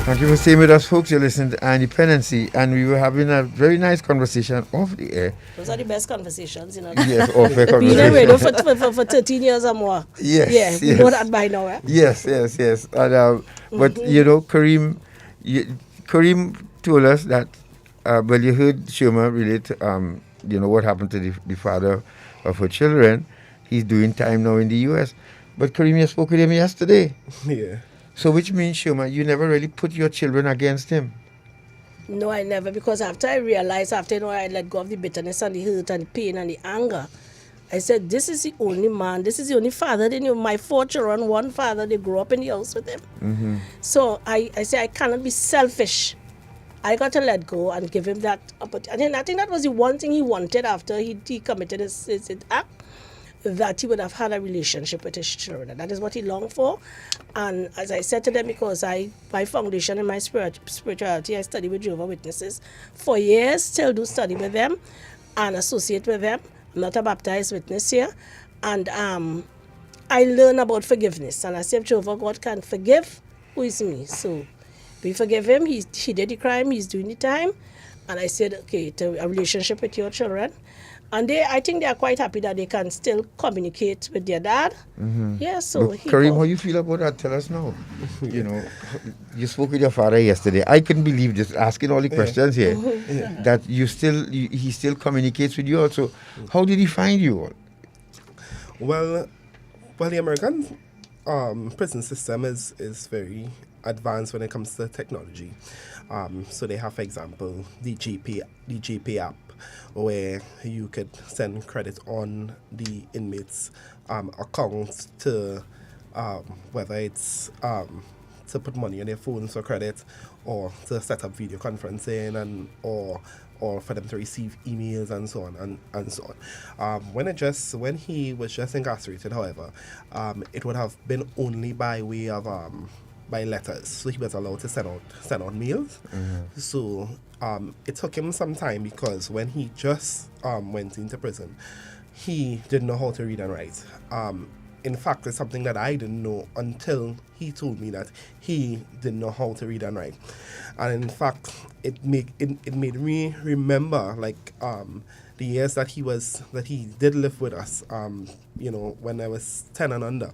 Thank you for staying with us, folks. You're listening to Dependency, and we were having a very nice conversation off the air. Those are the best conversations, you know. Yes, off-air Being conversations. on radio for 13 years or more. Yes, we know that by now. Yes. And, but, you know, Kareem told us that, well, you heard Shuma relate, you know, what happened to the father of her children. he's doing time now in the US. But Kareem, you spoke with him yesterday. Yeah. So which means, Shuma, you never really put your children against him. No, I never, because after I realized, I let go of the bitterness and the hurt and the pain and the anger, I said, this is the only man, this is the only father. They knew my 4 children, one father, they grew up in the house with him. Mm-hmm. So I say I cannot be selfish. I got to let go and give him that opportunity. And I think that was the one thing he wanted after he committed his act, that he would have had a relationship with his children. And that is what he longed for. And as I said to them, because my foundation in my spirituality, I study with Jehovah's Witnesses for years, still do study with them and associate with them. I'm not a baptized witness here. And I learn about forgiveness. And I say, if Jehovah God can forgive, who is me? So we forgive him. He did the crime. He's doing the time. And I said, okay, to a relationship with your children. And I think they are quite happy that they can still communicate with their dad. Mm-hmm. Yeah, so Kareem, how you feel about that? Tell us now. You know, you spoke with your father yesterday. I couldn't believe this, asking all the questions here, that he still communicates with you also. How did he find you? Well, the American prison system is very advanced when it comes to technology. So they have, for example, the GP app, where you could send credit on the inmates' accounts to whether it's to put money on their phones for credit, or to set up video conferencing, and or for them to receive emails and so on and so on. When he was just incarcerated, however, it would have been only by way of by letters, so he was allowed to send out mails. Mm-hmm. So it took him some time, because when he just went into prison, he didn't know how to read and write. In fact, it's something that I didn't know until he told me that he didn't know how to read and write. And in fact, it made me remember, like, the years that he did live with us. When I was 10 and under.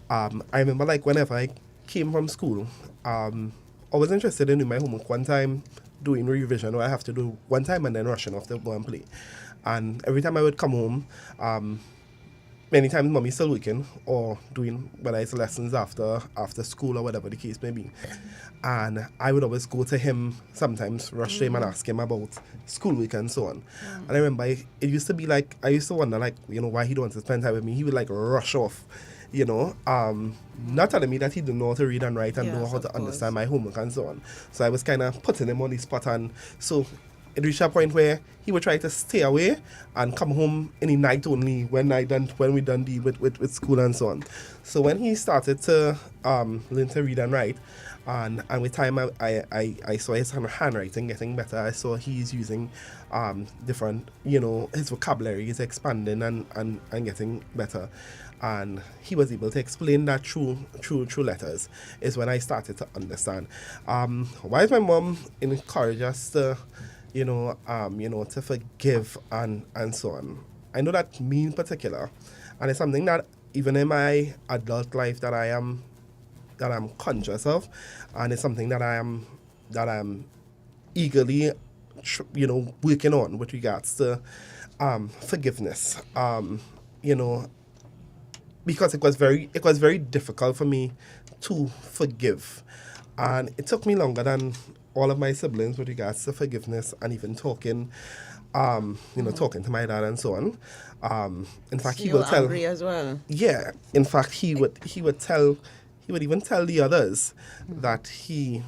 I remember, like, whenever I came from school, I was interested in doing my homework one time, doing revision, or I have to do one time and then rushing off to go and play. And every time I would come home, many times mommy still working or doing whether it's lessons after school or whatever the case may be. And I would always go to him, sometimes rush to him and ask him about schoolwork and so on. And I remember it used to be like, I used to wonder, like, why he don't want to spend time with me. He would, like, rush off, not telling me that he didn't know how to read and write and know how to understand my homework and so on. So I was kind of putting him on the spot, and so it reached a point where he would try to stay away and come home in the night only when we done deal with school and so on. So when he started to learn to read and write, and with time I saw his handwriting getting better. I saw he's using different, his vocabulary is expanding and getting better. And he was able to explain that through letters, is when I started to understand. Why is my mom encourage us to, to forgive and so on? I know that me in particular, and it's something that even in my adult life that I'm conscious of, and it's something that I'm eagerly, working on with regards to forgiveness. Because it was very difficult for me to forgive, and it took me longer than all of my siblings with regards to forgiveness and even talking, talking to my dad and so on. In fact, he will tell. Angry as well. Yeah. In fact, he would even tell the others that he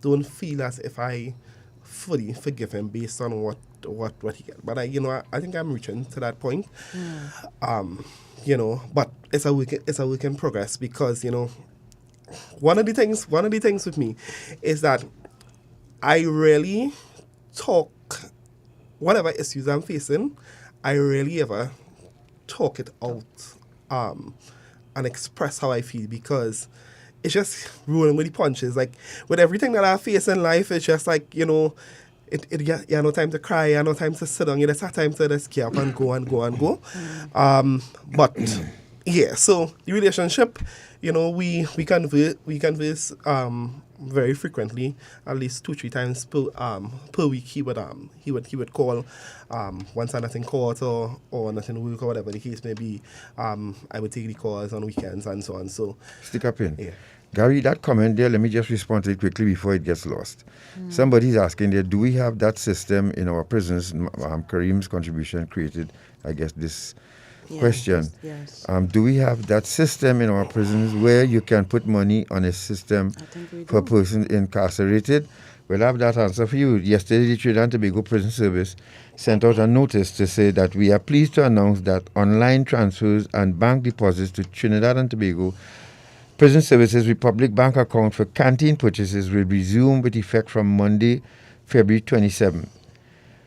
don't feel as if I fully forgive him based on what he get. But I think I'm reaching to that point. But it's a work in progress, because one of the things with me is that I really talk whatever issues I'm facing. I rarely ever talk it out and express how I feel, because it's just rolling with the punches. Like, with everything that I face in life, it's just like, you have no time to cry, you have no time to sit down, you just have time to just get up and go. But Yeah, so the relationship, you know, we converse very frequently, at least 2-3 times per week. He would call once I nothing caught or nothing work or whatever the case may be. I would take the calls on weekends and so on. So stick up in. Yeah. Gary, that comment there, let me just respond to it quickly before it gets lost. Somebody's asking there, do we have that system in our prisons? Kareem's contribution created, I guess, this question. Yes. Do we have that system in our prisons where you can put money on a system for a person incarcerated? We'll have that answer for you. Yesterday, the Trinidad and Tobago Prison Service sent out a notice to say that we are pleased to announce that online transfers and bank deposits to Trinidad and Tobago Prison Services Republic Bank account for canteen purchases will resume with effect from Monday, February 27.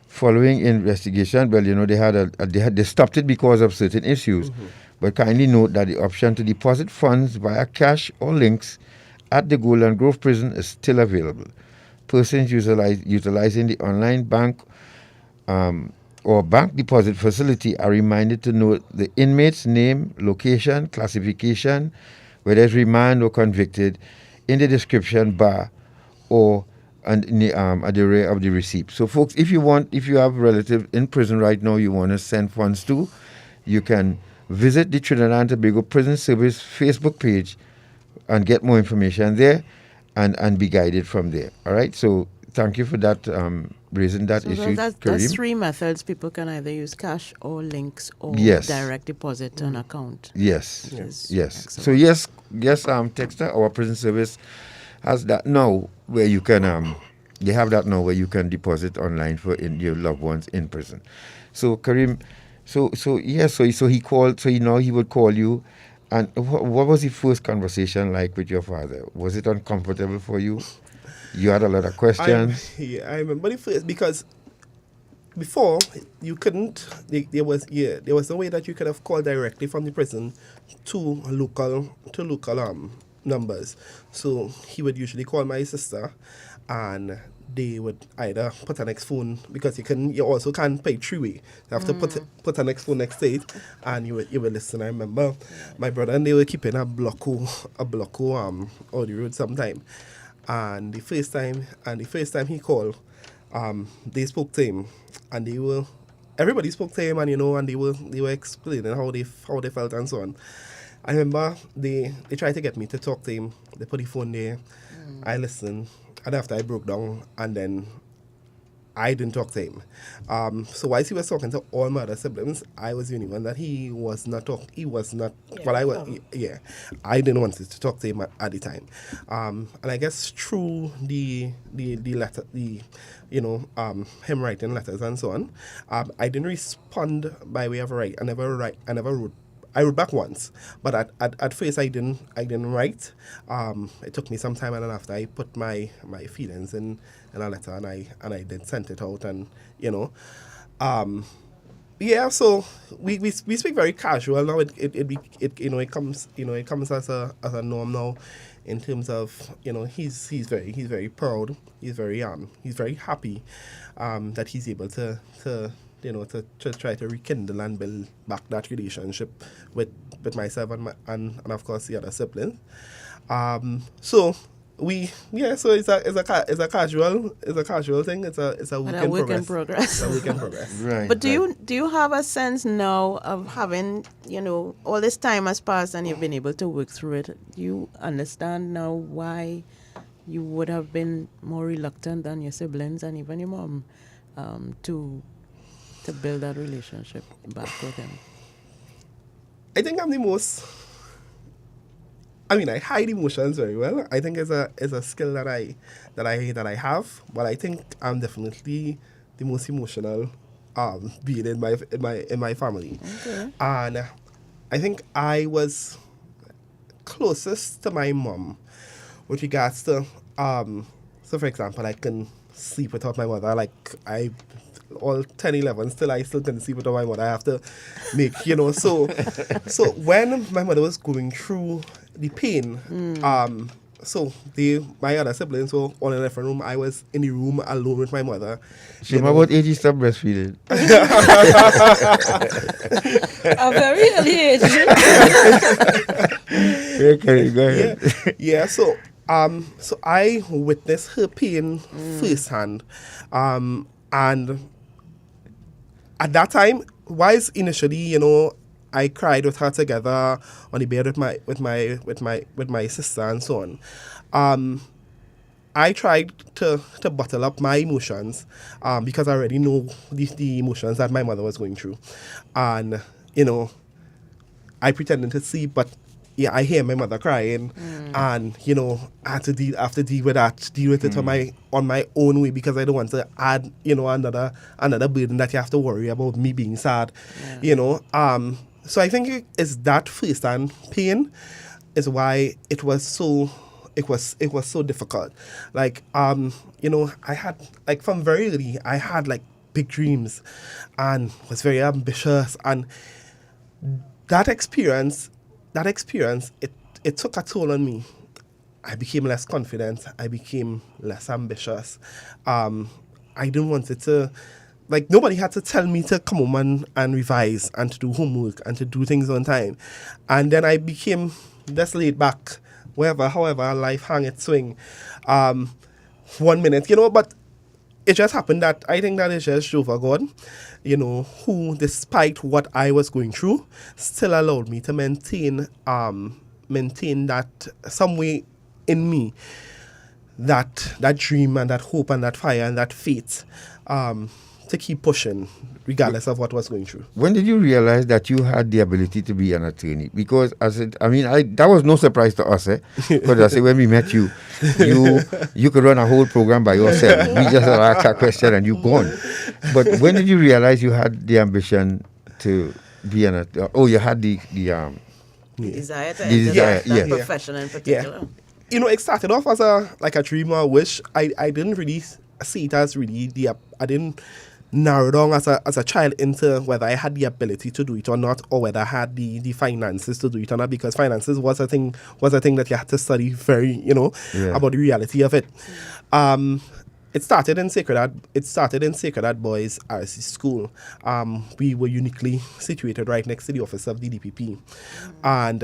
Following investigation, well, you know, they stopped it because of certain issues. But kindly note that the option to deposit funds via cash or links at the Golden Grove Prison is still available. Persons utilizing the online bank or bank deposit facility are reminded to note the inmate's name, location, classification, whether it's remand or convicted, in the description bar or at the rear of the receipt. So, folks, if you have a relative in prison right now you want to send funds to, you can visit the Trinidad and Tobago Prison Service Facebook page and get more information there and be guided from there. All right? So, thank you for that, raising that issue, That's Kareem. 3 methods. People can either use cash or links or Yes. direct deposit on account. Yes. Yes. So yes, Texter, our prison service has that now where you can they have that now where you can deposit online for your loved ones in prison. So Kareem, so he called. So he would call you, and what was the first conversation like with your father? Was it uncomfortable for you? You had a lot of questions. I remember the first, because before you couldn't. There was no way that you could have called directly from the prison to local numbers. So he would usually call my sister, and they would either put a next phone, because you also can't pay 3-way. You have to put a next phone next to it, and you would listen. I remember my brother and they were keeping a blocko on the road sometime. And the first time he called, they spoke to him, and everybody spoke to him, and and they were explaining how they felt and so on. I remember they tried to get me to talk to him. They put the phone there. I listened, and after I broke down, and then I didn't talk to him. So whilst he was talking to all my other siblings, I was the only one that he was not talking. He was not. I didn't want to talk to him at the time. And I guess through the letter, him writing letters and so on, I didn't respond by way of write. I never wrote. I wrote back once, but at first I didn't write. It took me some time, and then after I put my feelings in a letter, and I did send it out, and so we speak very casual now. It comes as a norm now, in terms of he's very proud. He's very happy that he's able to try to rekindle and build back that relationship with myself and of course the other siblings. So it's a casual thing. It's a work in progress. It's a work in progress. Right. But do you have a sense now of having, all this time has passed and you've been able to work through it? Do you understand now why you would have been more reluctant than your siblings and even your mom to build that relationship back with him? I think I'm the most. I hide emotions very well. I think it's a skill that I have, but I think I'm definitely the most emotional being in my family. Okay. And I think I was closest to my mom with regards to so for example, I can sleep without my mother. Like all 10, 11, I still couldn't sleep without my mother. I have to make, so when my mother was going through the pain, so my other siblings were all in a different room. I was in the room alone with my mother. Shuma, what age you start breastfeeding? A very early age. Okay, go ahead. Yeah, so I witnessed her pain firsthand, and at that time, whilst initially, I cried with her together on the bed with my sister and so on. I tried to bottle up my emotions because I already know the emotions that my mother was going through, and I pretended to sleep, but yeah, I hear my mother crying, and I had to deal with it on my own way, because I don't want to add another burden that you have to worry about me being sad, So I think it's that first-hand pain is why it was so difficult. Like I had, like, from very early, I had like big dreams and was very ambitious, and that experience it took a toll on me. I became less confident. I became less ambitious. I didn't want it to, like, nobody had to tell me to come home and revise and to do homework and to do things on time. And then I became just laid back, however life hang its swing. 1 minute, but it just happened that I think that it's just Jehovah God, who, despite what I was going through, still allowed me to maintain that some way in me, that dream and that hope and that fire and that faith, to keep pushing regardless of what was going through. When did you realize that you had the ability to be an attorney? Because that was no surprise to us, because I said when we met you could run a whole program by yourself. We just asked a question and you gone. But when did you realize you had the ambition to be an attorney? Oh, you had the desire to enter that profession in particular. Yeah. It started off as a dream or wish. I didn't really see it as really I didn't narrow down as a child into whether I had the ability to do it or not, or whether I had the finances to do it or not, because finances was a thing that you had to study very, about the reality of it. It started in Sacred Heart Boys RC School. We were uniquely situated right next to the office of the DPP. And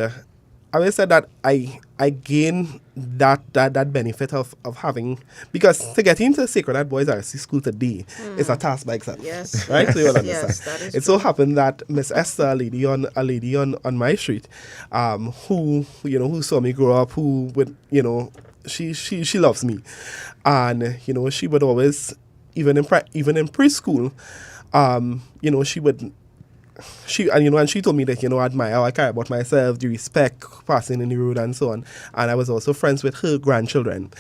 I always said that I gained that benefit of having, because to get into Sacred Heart Boys RC School today is a task by itself. Yes. Right? So you'll understand. Yes, that is it so happened that Miss Esther, a lady on my street, who saw me grow up, who would, she loves me. And, she would always, even in preschool, she told me that, admire how I care about myself, the respect passing in the road and so on. And I was also friends with her grandchildren.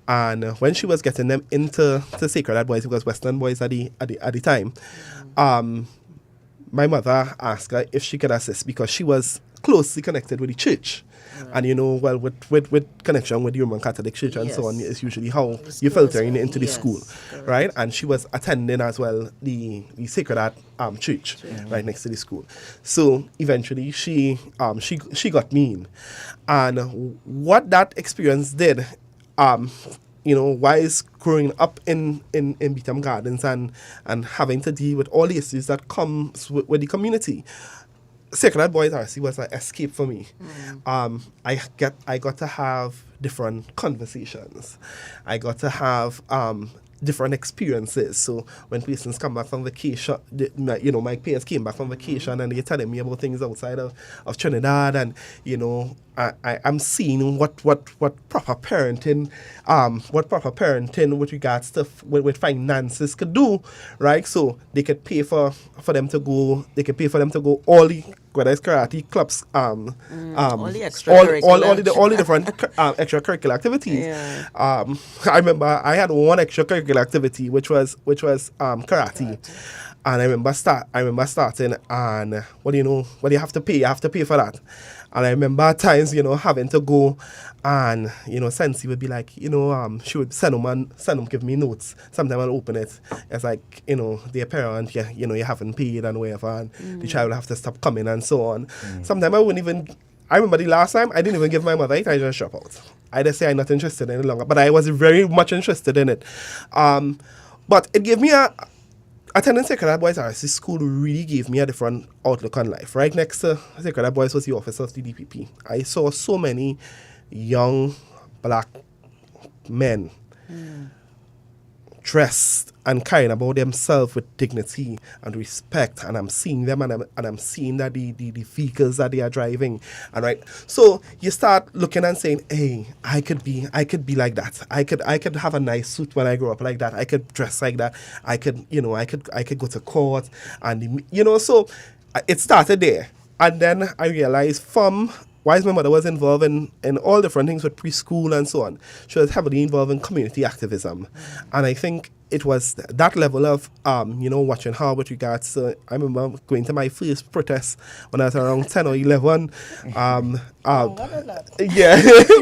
And when she was getting them into Sacred Heart Boys, because Western Boys at the time, my mother asked her if she could assist, because she was closely connected with the church. And with connection with the Roman Catholic Church and so on, is usually how you filter into the school, right? And she was attending as well the Sacred Heart Church right next to the school. So eventually she got me in, and what that experience did, while growing up in Beetham Gardens and having to deal with all the issues that comes with the community. Sacred Heart Boys RC was an escape for me. I got to have different conversations. I got to have different experiences. So when persons come back from vacation, my peers came back from vacation and they're telling me about things outside of Trinidad, and I'm seeing what proper parenting with regards to with finances could do, right? So they could pay for them to go. They could pay for them to go all the, whether it's karate clubs, all the different extracurricular activities. Yeah. I remember I had one extracurricular activity which was karate. And I remember starting, and what do you have to pay? You have to pay for that. And I remember at times, having to go, and Sensei would be like, she would send them give me notes. Sometimes I'll open it. It's like, the parent, you haven't paid and whatever, and the child will have to stop coming and so on. Sometimes I I remember the last time I didn't even give my mother it, I just drop out. I just say I'm not interested any longer, but I was very much interested in it. But it gave me attending Sacred Boys RSC school really gave me a different outlook on life. Right next to Sacred Boys was the office of the DPP. I saw so many young black men dressed and caring about themselves with dignity and respect, and I'm seeing them, and I'm seeing that the vehicles that they are driving, and right, so you start looking and saying, hey, I could be like that. I could have a nice suit when I grow up like that. I could dress like that. I could go to court, and so it started there, and then I realized whilst my mother was involved in all different things with preschool and so on, she was heavily involved in community activism. And I think it was that level of, watching her with regards to, I remember going to my first protest when I was around 10 or 11. Yeah,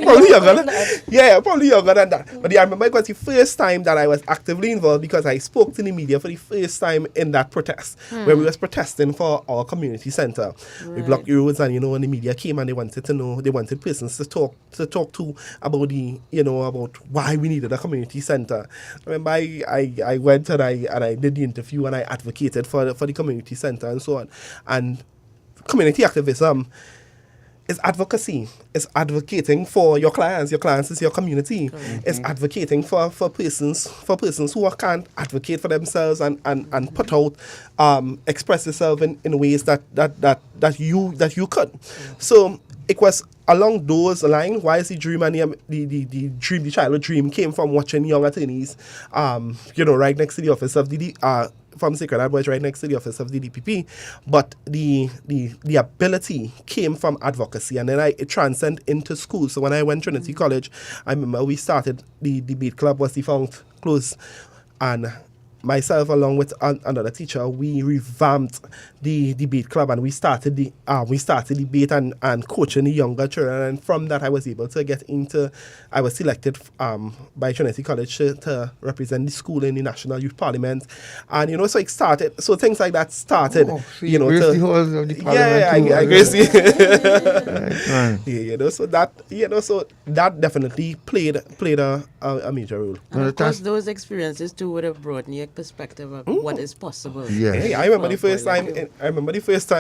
probably younger than that. Yeah, probably younger than that. But I remember it was the first time that I was actively involved because I spoke to the media for the first time in that protest, where we was protesting for our community center. Right. We blocked roads, and when the media came and they wanted persons to talk to about about why we needed a community center. I remember I went and I did the interview and I advocated for the community center and so on. And community activism is advocacy. It's advocating for your clients. Your clients is your community. Mm-hmm. It's advocating for persons who can't advocate for themselves and put out express yourself in ways that you could. Mm-hmm. So it was along those lines. Why is the dream and the childhood dream came from watching young attorneys, right next to the office of the from Sacred Boys, right next to the office of the DPP, but the ability came from advocacy, and then it transcended into school. So when I went to Trinity College, I remember we started the debate club was defunct, closed, and myself along with another teacher, we revamped the debate club, and we started debate and coaching the younger children, and from that I was able to I was selected by Trinity College to represent the school in the National Youth Parliament, and so it started, so things like that started. The halls of the Parliament. I guess so that definitely played a major role. And of course those experiences too would have brought me a perspective of what is possible. Yeah, I remember the first time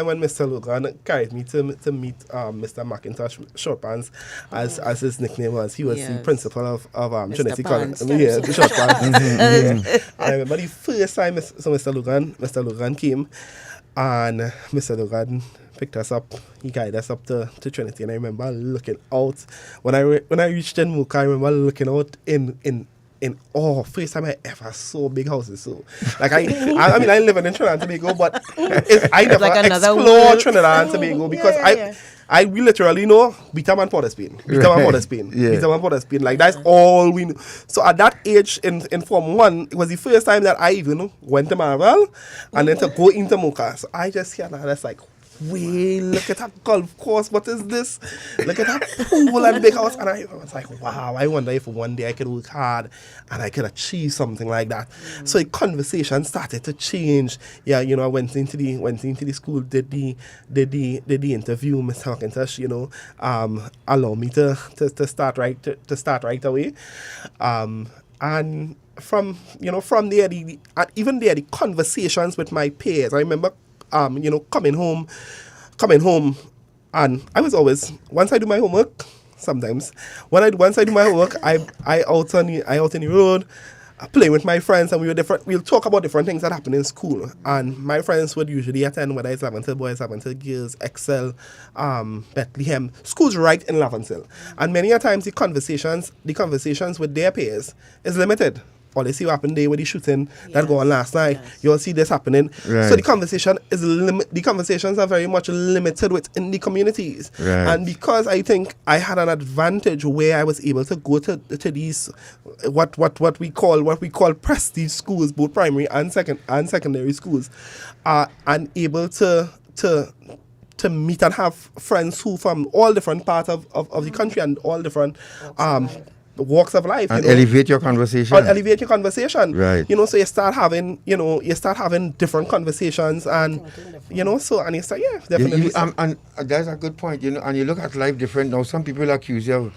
when Mr. Logan carried me to meet Mr. McIntosh Shortpants, as his nickname was. He was the principal of Trinity College. Yeah, the Shortpants. I remember the first time Mr. Logan came, and Mr. Logan picked us up. He guided us up to Trinity, and I remember looking out when I reached in Muka. I remember looking out in first time I ever saw big houses. So like I live in Trinidad and Tobago, but I never explored Trinidad and Tobago because we literally know Beetham and Port of Spain. Beetham and Port of Spain. Like that's all we know. So at that age in Form 1, it was the first time that I even went to Marvel and then to go into Mocha. So I just hear that, that's like, wait, look at that golf course, what is this? Look at that pool and big house. And I was like, wow, I wonder if one day I could work hard and I could achieve something like that. So the conversation started to change. Yeah, I went into the school, did the interview, Mr. McIntosh, allow me to start right away. And from there, even there, the conversations with my peers, I remember coming home, and I was always, once I do my homework, sometimes once I do my homework, I out in the road, playing with my friends, and we'll talk about different things that happen in school. And my friends would usually attend, whether it's Laventille Boys, Laventille Girls, Excel, Bethlehem, schools right in Laventille. And many a times the conversations with their peers is limited. Or they see what happened there with the shooting that go on last night. You'll see this happening. Right. So the conversations are very much limited within the communities. Right. And because I think I had an advantage where I was able to go to these what we call prestige schools, both primary and secondary schools, and able to meet and have friends who from all different parts of the country and all different walks of life. And you know. elevate your conversation. And elevate your conversation. Right. You know, so you start having different conversations, and you know, so and you say, yeah, definitely. And that's a good point. You know, and you look at life different now. Some people accuse you of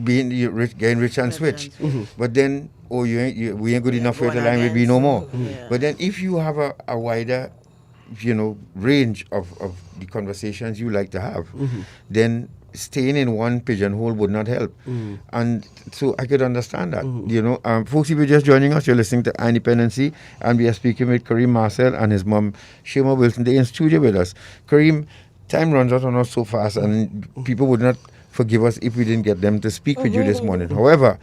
being getting rich and switch, but then we ain't good enough for the line will be no more. But then if you have a wider, you know, range of the conversations you like to have, then staying in one pigeonhole would not help. And so I could understand that. You know, folks, if you're just joining us, you're listening to Dependency, and we are speaking with Kareem Marcelle and his mom, Shuma Wilson. They're in studio with us. Kareem, time runs out on us so fast, and people would not forgive us if we didn't get them to speak with you this morning. However,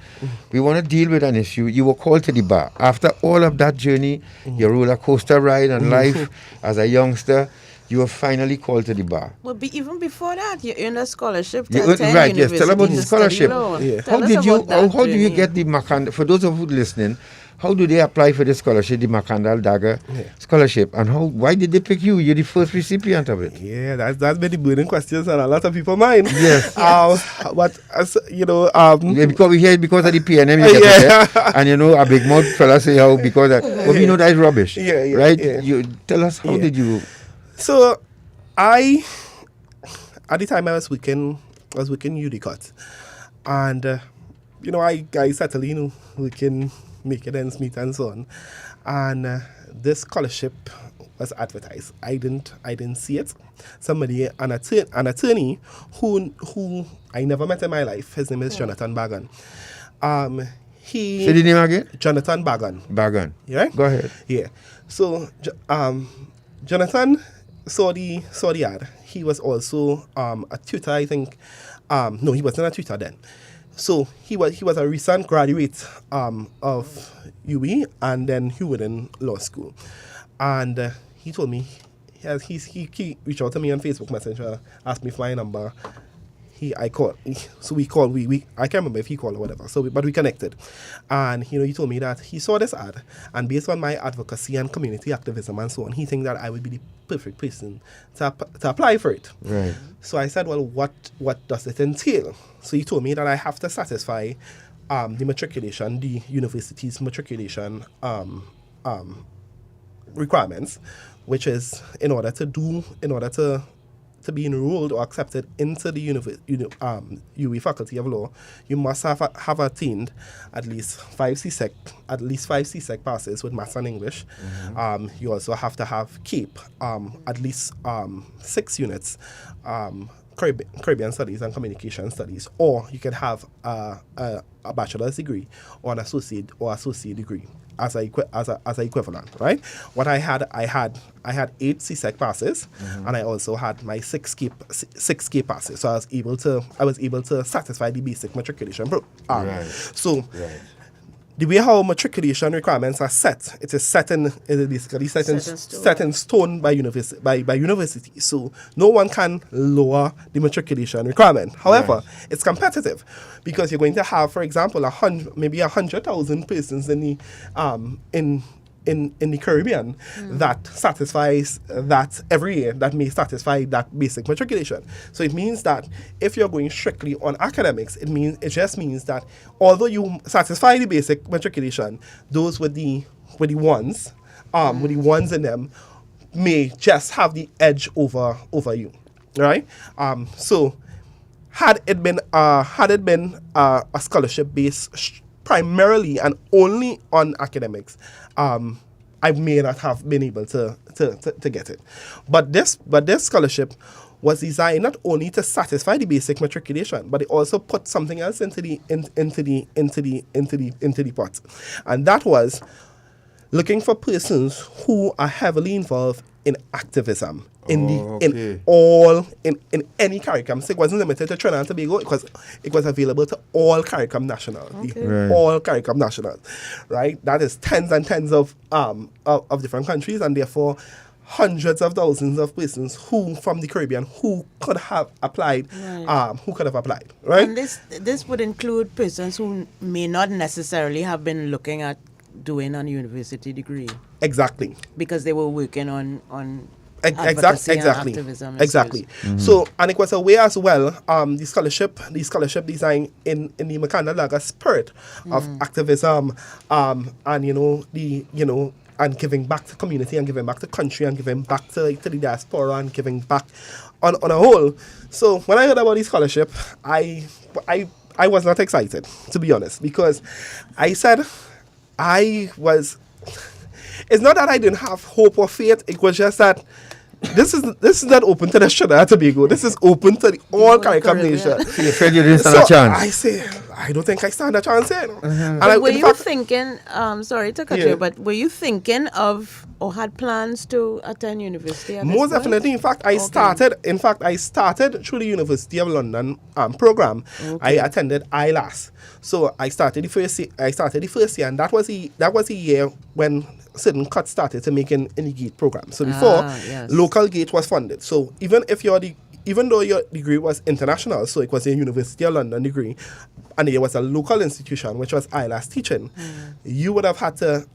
we want to deal with an issue. You were called to the bar. After all of that journey, your roller coaster ride and life as a youngster, you were finally called to the bar. Well, even before that, you're in a scholarship. Right, yes. Tell about the scholarship. Yeah. How do you get the Makanda? For those of you listening, how do they apply for the scholarship, the Makanda Dagger scholarship, and why did they pick you? You're the first recipient of it. Yeah, that's been the burning questions on a lot of people's mind. Yes. But you know, because we hear it because of the PNM, you get it, and you know, a big mouth fella say how because that, we know that is rubbish. Right? You tell us how did you? So, at the time I was working UDCOT, and you know, I settled, you know, working, making ends meet and so on, and this scholarship was advertised. I didn't see it. Somebody, an attorney who I never met in my life. His name is Jonathan Bagan. Say the name again. Jonathan Bagan. Bagan. Yeah. Go ahead. Yeah. So, Jonathan saw the ad. He was also a tutor, I think. No, he wasn't a tutor then. So he was a recent graduate of UE and then Hewden Law School. And he told me, he reached out to me on Facebook Messenger, asked me for my number. I called. So we called. I can't remember if he called or whatever. But we connected, and you know, he told me that he saw this ad, and based on my advocacy and community activism and so on, he think that I would be the perfect person to apply for it. Right. So I said, well, what does it entail? So he told me that I have to satisfy the matriculation, the university's matriculation requirements, which is in order to be enrolled or accepted into the UE Faculty of Law, you must have attained at least 5 CSEC passes with Maths and English. You also have to have CAPE, at least 6 units, Caribbean Studies and Communication Studies, or you can have a bachelor's degree or an associate degree as a equivalent, right? What I had 8 CSEC passes, and I also had my 6 CAPE passes. So I was able to satisfy the basic matriculation. So the way how matriculation requirements are set, it is set in stone by university. So no one can lower the matriculation requirement. However, it's competitive because you're going to have, for example, maybe 100,000 persons in the Caribbean that satisfies that every year, that may satisfy that basic matriculation. So it means that if you're going strictly on academics, it just means that although you satisfy the basic matriculation, those with the ones in them may just have the edge over you, right? So had it been a scholarship based primarily and only on academics, I may not have been able to get it. But this scholarship was designed not only to satisfy the basic matriculation, but it also put something else into the pot, and that was looking for persons who are heavily involved in activism. In any CARICOM. So it wasn't limited to Trinidad and Tobago. It was available to all CARICOM nationals. All CARICOM nationals, right? That is tens and tens of different countries, and therefore hundreds of thousands of persons who from the Caribbean who could have applied, right? And this would include persons who may not necessarily have been looking at doing a university degree. Exactly. Because they were working on advocacy and Exactly. activism is Exactly. used. So, and it was a way as well, the scholarship design in the Makanda Laga spirit of activism, and and giving back to community and giving back to country and giving back to the diaspora and giving back on a whole. So when I heard about the scholarship, I was not excited, to be honest, because I said it's not that I didn't have hope or faith, it was just that this is not open to the Trinidad and Tobago. This is open to all CARICOM nation. So you felt you didn't stand a chance? I say, I don't think I stand a chance here. But were you thinking, sorry to cut you, but were you thinking of or had plans to attend university at this Most point? definitely. In fact, I started through the University of London program. I attended ILAS. So I started the first year, and that was the year when certain cuts started to make in the GATE program. So before, local GATE was funded. So even though your degree was international, so it was a University of London degree, and there was a local institution which was ILAS teaching, you would have had to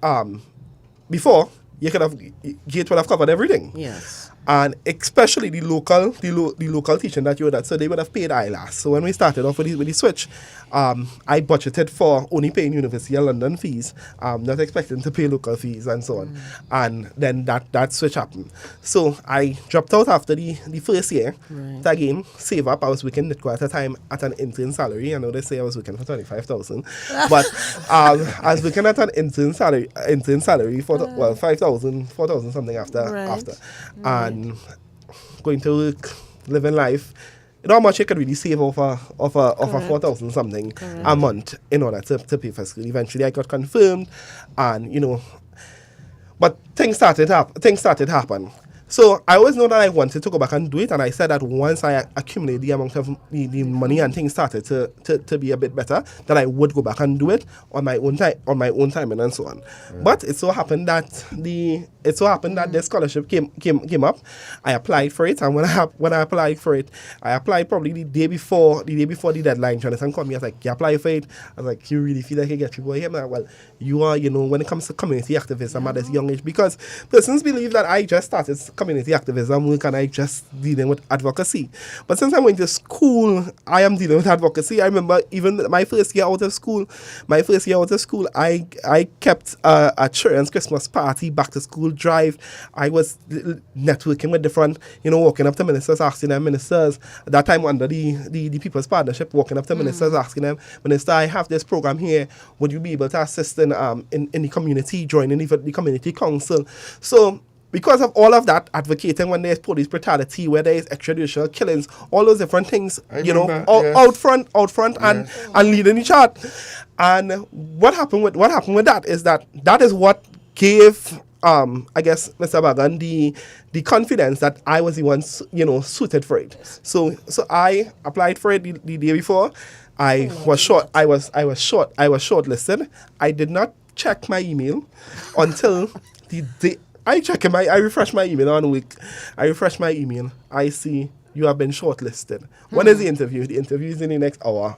before GATE would have covered everything. Yes. And especially the local teaching that you had, so they would have paid ILAS. So when we started off with the switch, I budgeted for only paying University of London fees, not expecting to pay local fees and so on. And then that switch happened. So I dropped out after the first year to again save up. I was working at a time at an intern salary. I know they say I was working for 25,000, but I was working at an intern salary for 5,000, 4,000 something after. And going to work, living life, you know how much you could really save off a 4,000 something a month in order to pay for school. Eventually I got confirmed, and but things started happen. So I always know that I wanted to go back and do it, and I said that once I accumulate the amount of the money and things started to be a bit better, that I would go back and do it on my own time and so on. But it so happened that this scholarship came up. I applied for it, and when I applied for it, I applied probably the day before the deadline. Jonathan called me. I was like, "You apply for it?" I was like, "You really feel like you get people here?" I'm like, "Well, you are, when it comes to community activism at this young age, because persons believe that I just started community activism work and I just dealing with advocacy. But since I went to school, I am dealing with advocacy. I remember even my first year out of school, I kept a children's Christmas party, back to school drive. I was networking with different, walking up to ministers, asking them, ministers, at that time under the People's Partnership, walking up to ministers, asking them, Minister, I have this program here, would you be able to assist in the community, joining the community council? So because of all of that, advocating when there's police brutality, where there is extrajudicial killings, all those different things, out front and leading the chart. And what happened with that is that is what gave I guess Mr. Bagan the confidence that I was the one suited for it. So I applied for it the day before. I was shortlisted. I did not check my email until the day. I refresh my email on a week. I refresh my email. I see you have been shortlisted. When is the interview? The interview is in the next hour.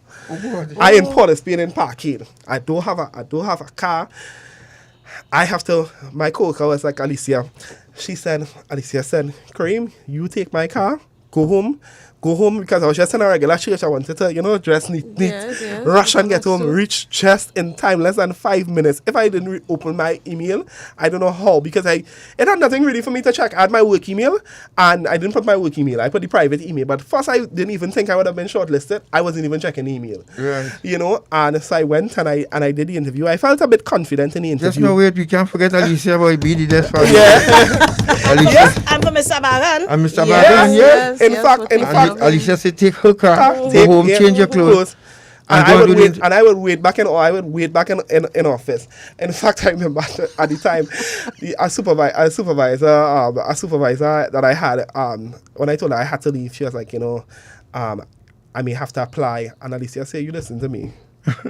I in Port of Spain in Parkade. I don't have a car. I have to. My co-worker was like, Alicia said, Kareem, you take my car, go home, because I was just in a regular church. I wanted to, dress neat, rush and get home, reach just in time, less than 5 minutes. If I didn't open my email, I don't know how, because it had nothing really for me to check. I had my work email, and I didn't put my work email. I put the private email. But first, I didn't even think I would have been shortlisted. I wasn't even checking the email. Right. And so I went and I did the interview. I felt a bit confident in the interview. Just no wait, we can't forget Alicia boy BD that's for Yes, and for Mr. Bagan. And Mr. Bagan, yes. In fact, Alicia said, take her car, go home, change your clothes. And I would wait back in office. In fact, I remember at the time, a supervisor that I had, when I told her I had to leave, she was like, I may have to apply. And Alicia said, you listen to me.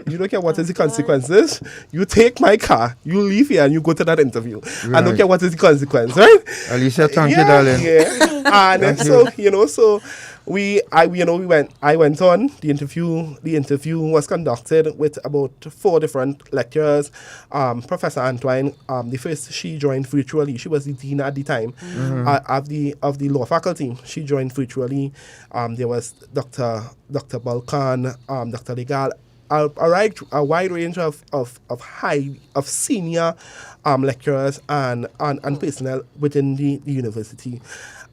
You don't care what is the consequences. You take my car, you leave here, and you go to that interview. Right. I don't care what is the consequence, right? Alicia, thank you, darling. Yeah. And so I went on the interview. The interview was conducted with about 4 different lecturers. Professor Antoine, the first, she joined virtually. She was the dean at the time of the law faculty. She joined virtually. There was Dr. Balkan, Dr. Legal, a wide range of senior lecturers and personnel within the university.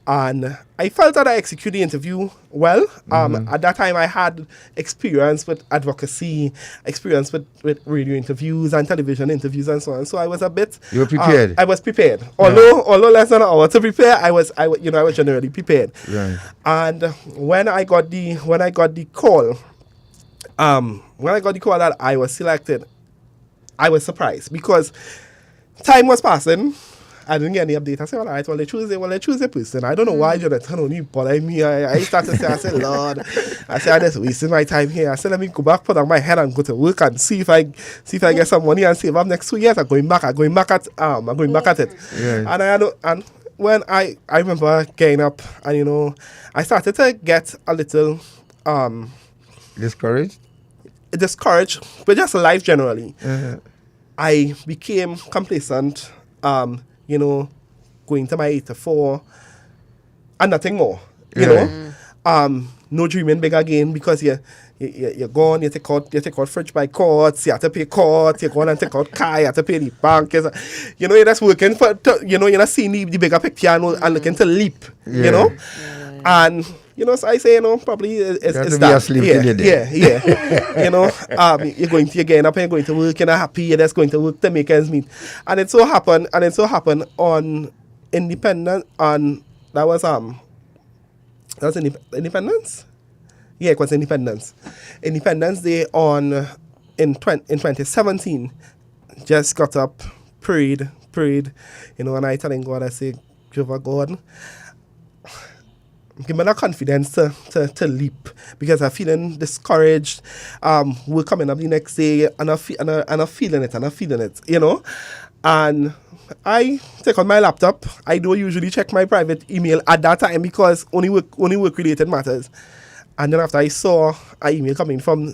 And I felt that I executed the interview well. At that time, I had experience with advocacy, experience with radio interviews and television interviews and so on. So I was a bit... You were prepared? I was prepared. Although less than an hour to prepare, I was generally prepared. Right. And when I got the call, that I was selected, I was surprised because time was passing. I didn't get any update. I said, all right, they choose a person. I don't know why Jonathan only bothered me. I started to say, I said, Lord, I said, I'm just wasting my time here. I said, let me go back, put on my head and go to work and see if I get some money and save up next 2 years. I'm going back at it. Yes. And when I remember getting up and, I started to get a little discouraged, but just life generally. I became complacent. Going to my 8 to 4 and nothing more, you know. No dreaming big again because you're gone, you take out fridge by courts, you have to pay court, you go on and take out car, you have to pay the bank. You're just working you're not seeing the bigger picture and looking to leap, you know. And so I say, probably it's that. You're getting up and you're going to work, you're not happy, you're just going to work to make ends meet. And it so happened on Independence, and that was Independence? Yeah, it was Independence. Independence Day in 2017. Just got up, prayed, and I telling God, I say, Jehovah God, give me that confidence to leap because I'm feeling discouraged. We're coming up the next day and I'm feeling it, And I take on my laptop. I don't usually check my private email at that time because only work related matters. And then after I saw an email coming from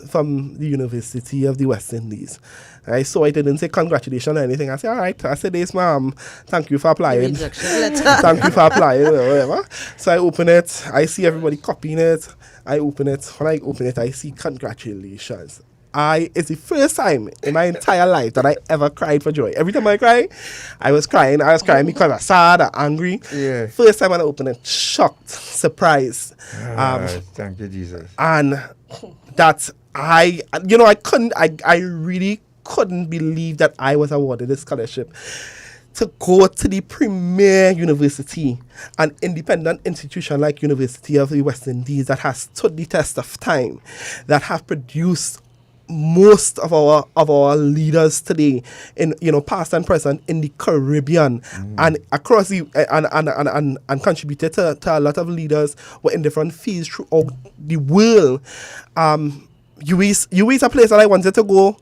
the University of the West Indies, I saw it, didn't say congratulations or anything. I said, all right. I said, this, ma'am, thank you for applying. Thank you for applying, or whatever. So I open it. I see everybody copying it. I open it. When I open it, I see congratulations. It's the first time in my entire life that I ever cried for joy. Every time I cry, I was crying because I'm sad or angry. Yeah. First time when I opened it, shocked, surprised. Thank you, Jesus. And that I really couldn't believe that I was awarded this scholarship to go to the premier university, an independent institution like University of the West Indies that has stood the test of time, that have produced most of our leaders today in past and present in the Caribbean and across the and contributed to a lot of leaders who are in different fields throughout the world. UWI a place that I wanted to go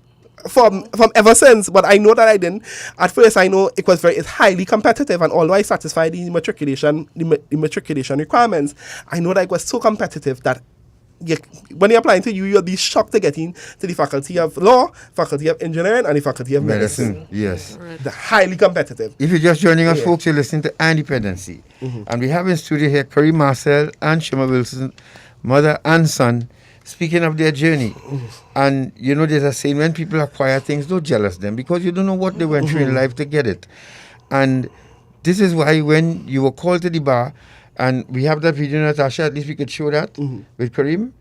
from ever since, but I know that I didn't. At first, I know it's highly competitive, and although I satisfied the matriculation requirements, I know that it was so competitive that when you're applying to you'll be shocked to get into the Faculty of Law, Faculty of Engineering, and the Faculty of Medicine. Yes. They're highly competitive. If you're just joining us, folks, you're listening to Dependency. And we have in studio here Kareem Marcelle and Shuma Wilson, mother and son, speaking of their journey. And there's a saying, when people acquire things, don't jealous them because you don't know what they went through in life to get it. And this is why when you were called to the bar, and we have that video, Natasha, at least we could show that with Kareem.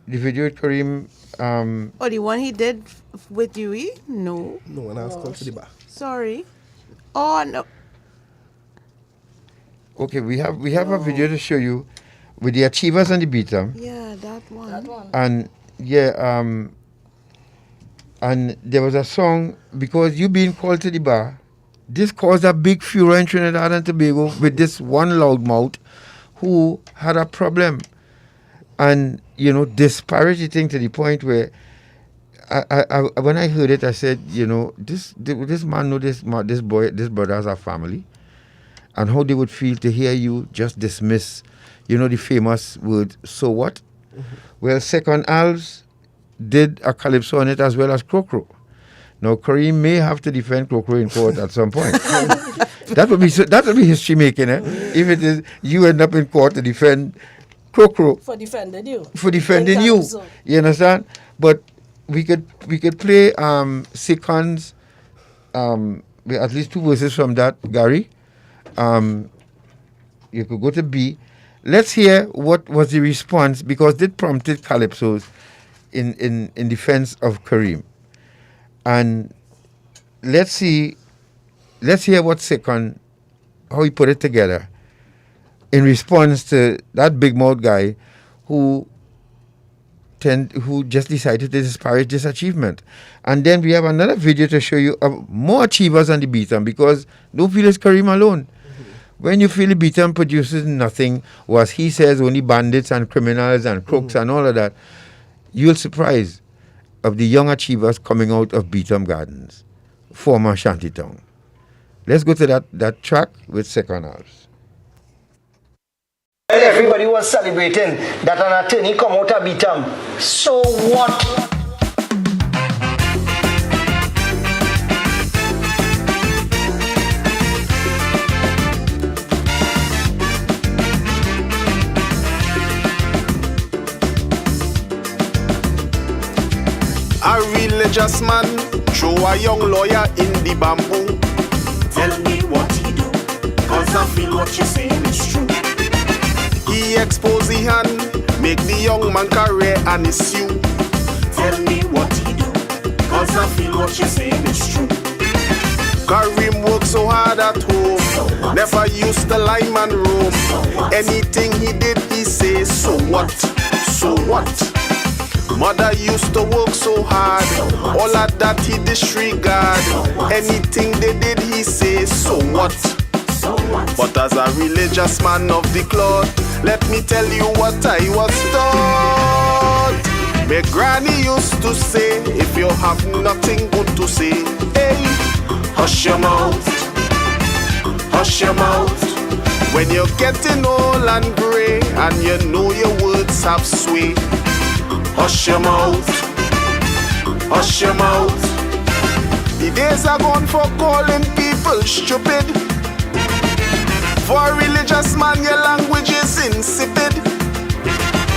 The video with Kareem. The one he did with UWI? No. No, when I was called to the bar. Sorry. Oh, no. Okay, we have a video to show you with the Achievers and the Beetham. Yeah, that one. And and there was a song, because you being called to the bar, this caused a big furor in Trinidad and Tobago with this one loudmouth who had a problem. And, disparity thing to the point where I when I heard it, I said, this man know this brother has a family. and how they would feel to hear you just dismiss, the famous word, so what? Well, Second Alves did a calypso on it as well as Crocro. Now, Kareem may have to defend Crocro in court at some point. That would be history making, if it is you end up in court to defend Crocro. For defending you. For defending you. You understand? But we could play Seconds, at least 2 verses from that, Gary. You could go to B. Let's hear what was the response, because it prompted calypsos in defense of Kareem. And let's hear what Second, how he put it together in response to that big mouth guy who just decided to disparage this achievement. And then we have another video to show you more achievers on the Beetham, because don't feel it's Kareem alone. When you feel the Beetham produces nothing, or as he says, only bandits and criminals and crooks and all of that, you'll surprise of the young achievers coming out of Beetham Gardens, former Shantytown. Let's go to that track with Second Alves. Everybody was celebrating that an attorney come out of Beetham. So what? A religious man throw a young lawyer in the bamboo. Tell me what he do, cause I feel what you're saying is true. He expose the hand, make the young man career and issue. Tell me what he do, cause I feel what you're saying is true. Kareem worked so hard at home, never used to lime and roam. Anything he did, he say, so what? So what? Mother used to work so hard, all of that he disregard. Anything they did, he say, so what? But as a religious man of the cloth, let me tell you what I was taught. My granny used to say, if you have nothing good to say, hey, hush your mouth, hush your mouth. When you're getting old and grey, and you know your words have sway, hush your mouth, hush your mouth. The days are gone for calling people stupid. For a religious man, your language is insipid.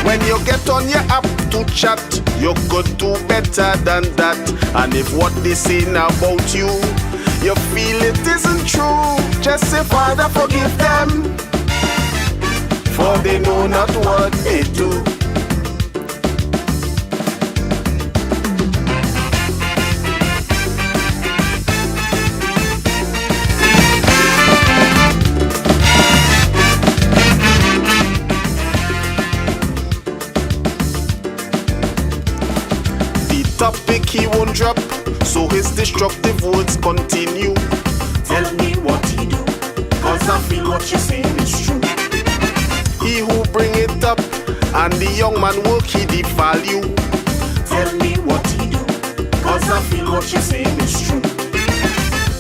When you get on your app to chat, you could do better than that. And if what they say about you, you feel it isn't true, just say, Father, forgive them, for they know not what they do. Topic he won't drop, so his destructive words continue. Tell me what he do, cause I feel what you're saying is true. He who bring it up, and the young man work he devalue. Tell me what he do, cause I feel what you're saying is true.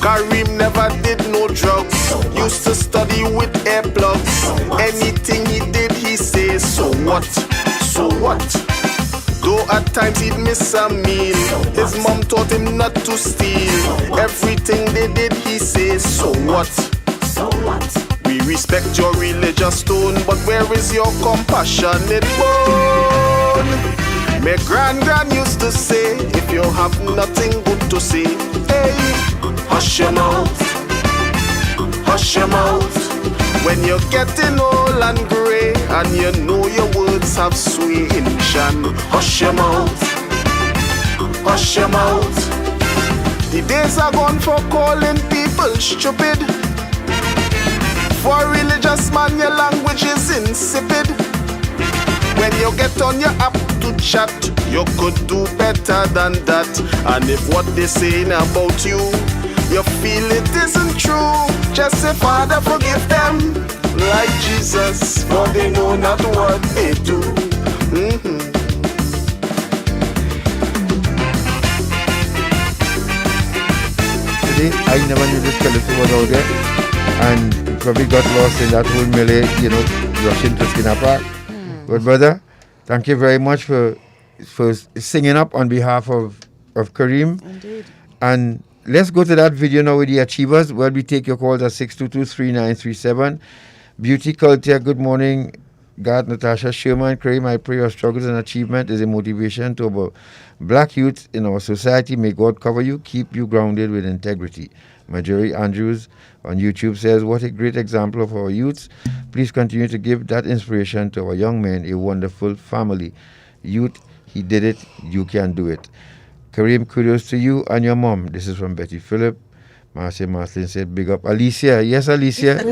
Kareem never did no drugs, used to study with earplugs. Anything he did, he says, so what? So what? Though at times he'd miss a meal, his mom taught him not to steal. Everything they did, he says, so what? So what? We respect your religious tone, but where is your compassionate bone? My grand used to say, if you have nothing good to say, hey, hush your mouth, hush your mouth. When you're getting old and grey, and you know your words have sway in Shan, hush your mouth, hush your mouth. The days are gone for calling people stupid. For a religious man, your language is insipid. When you get on your app to chat, you could do better than that. And if what they're saying about you, you feel it isn't true, just say, Father, forgive them, like Jesus, for they know not what they do. Today, I never knew this calypso was out there, and probably got lost in that whole melee, rushing to Skinner Park. But brother, thank you very much for singing up on behalf of Kareem. Indeed. And let's go to that video now with the achievers. Well, we take your calls at 622-3937. Beauty Culture, good morning. God, Natasha, Shuma, and Kareem, I pray your struggles and achievement is a motivation to our black youth in our society. May God cover you, keep you grounded with integrity. Marjorie Andrews on YouTube says, what a great example of our youths. Please continue to give that inspiration to our young men, a wonderful family. Youth, he did it, you can do it. Kareem, kudos to you and your mom. This is from Betty Phillip. Marcia Marcelin said, big up Alicia. Yes, Alicia.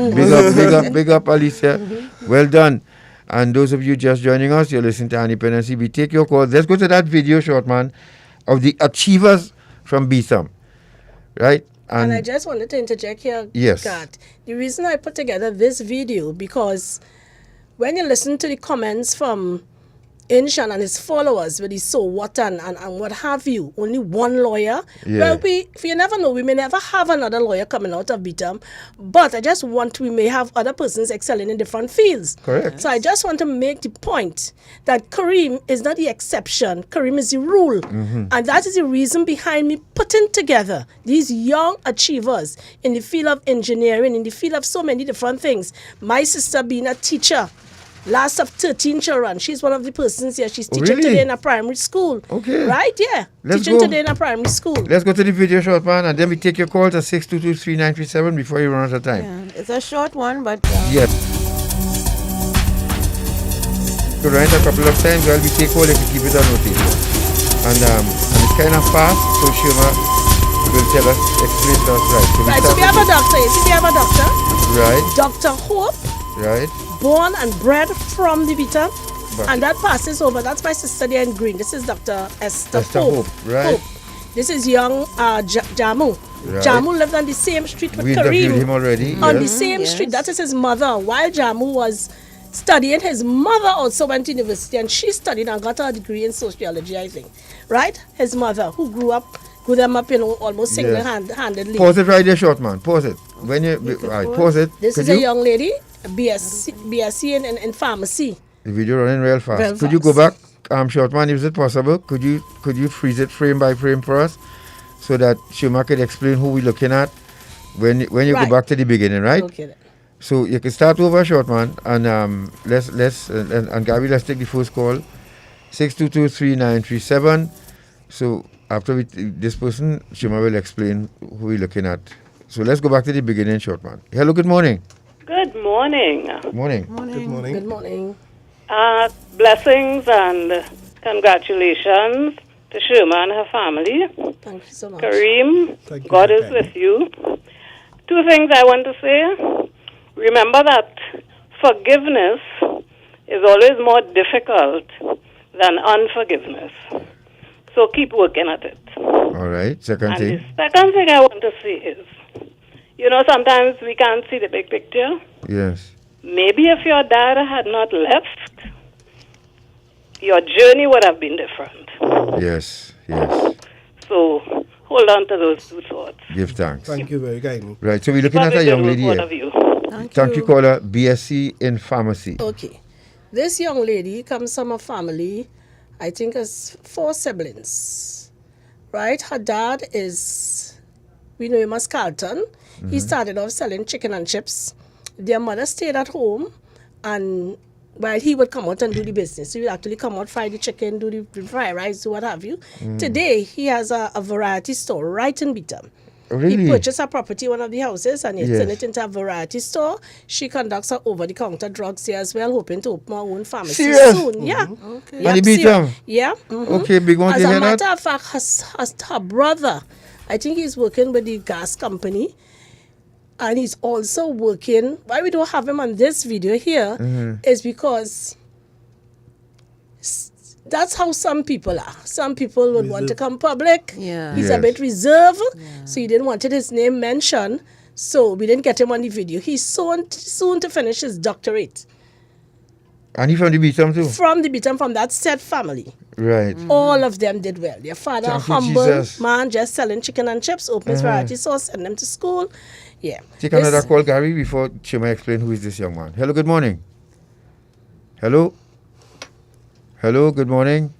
Big up, Alicia. Well done. And those of you just joining us, you're listening to Dependency. We take your calls. Let's go to that video, short man, of the achievers from Beetham. Right? And I just wanted to interject here, yes. God. The reason I put together this video, because when you listen to the comments from Inshan and his followers with his so what and what have you, only one lawyer. Yeah. Well, you never know, we may never have another lawyer coming out of Beetham, but I just want, we may have other persons excelling in different fields. Correct. So I just want to make the point that Kareem is not the exception, Kareem is the rule. Mm-hmm. And that is the reason behind me putting together these young achievers in the field of engineering, in the field of so many different things. My sister being a teacher, last of 13 children. She's one of the persons here. She's teaching today in a primary school. Okay. Right? Yeah. Teaching today in a primary school. Let's go to the video, short man, and then we take your calls at 622-3937 before you run out of time. Yeah, it's a short one, but... Yes. To run it a couple of times, well, we take call if you keep it on notice. And it's kind of fast, so Shuma will tell us, explain to us right. So we have a doctor. You see, we have a doctor. Right. Dr. Hope. Right. Born and bred from the Beetham, and that passes over. That's my sister there in green. This is Dr. Esther Hope. Right. Hope. This is young Jamu. Right. Jamu lived on the same street with We Kareem. interviewed him already. On the same street. That is his mother. While Jamu was studying, his mother also went to university, and she studied and got her degree in sociology, I think. Right? His mother, who grew them up, almost single-handedly. Pause it right there, short man. Pause it. When you right, pause it. This is a young lady, BSc in pharmacy. The video running real fast. Real Could you go back, short man, is it possible? Could you freeze it frame by frame for us, so that Shuma could explain who we're looking at when you go back to the beginning, right? Okay. So you can start over, short man, and let's Gabby, let's take the first call, 622-3937. So after this person, Shuma will explain who we're looking at. So let's go back to the beginning, short man. Hello, good morning. Good morning. Morning. Good morning. Good morning. Blessings and congratulations to Shuma and her family. Thank you so much. Kareem, God is with you. Two things I want to say. Remember that forgiveness is always more difficult than unforgiveness. So keep working at it. All right. Second thing. The second thing I want to say is, sometimes we can't see the big picture. Yes. Maybe if your dad had not left, your journey would have been different. Yes. So hold on to those two thoughts. Give thanks. Thank you very kindly. Right. So we're looking at a young lady here. Thank you, caller. BSc in pharmacy. Okay. This young lady comes from a family, I think, has 4 siblings. Right? Her dad is, we know him as Carlton. Mm-hmm. He started off selling chicken and chips. Their mother stayed at home, and while he would come out and do the business, he would actually come out, fry the chicken, do the fried rice, do what have you. Today, he has a variety store right in Beetham. Really? He purchased a property, one of the houses, and he turned it into a variety store. She conducts her over-the-counter drugs here as well, hoping to open her own pharmacy soon. Yeah. Okay. Yep, Beetham? Yeah. Mm-hmm. Okay, big one to hear that. As a matter of fact, her brother, I think he's working with the gas company, and he's also working, why we don't have him on this video here, is because that's how some people are. Some people would want to come public. Yeah. He's a bit reserved, so he didn't want his name mentioned, so we didn't get him on the video. He's soon to finish his doctorate. And he from the Beetham too? From the Beetham, from that said family. Right. All of them did well. Their father, humble man, just selling chicken and chips, open his variety store, send them to school. Yeah. Take another call, Gary, before Shuma explain who is this young man. Hello, good morning. Hello. Hello, good morning.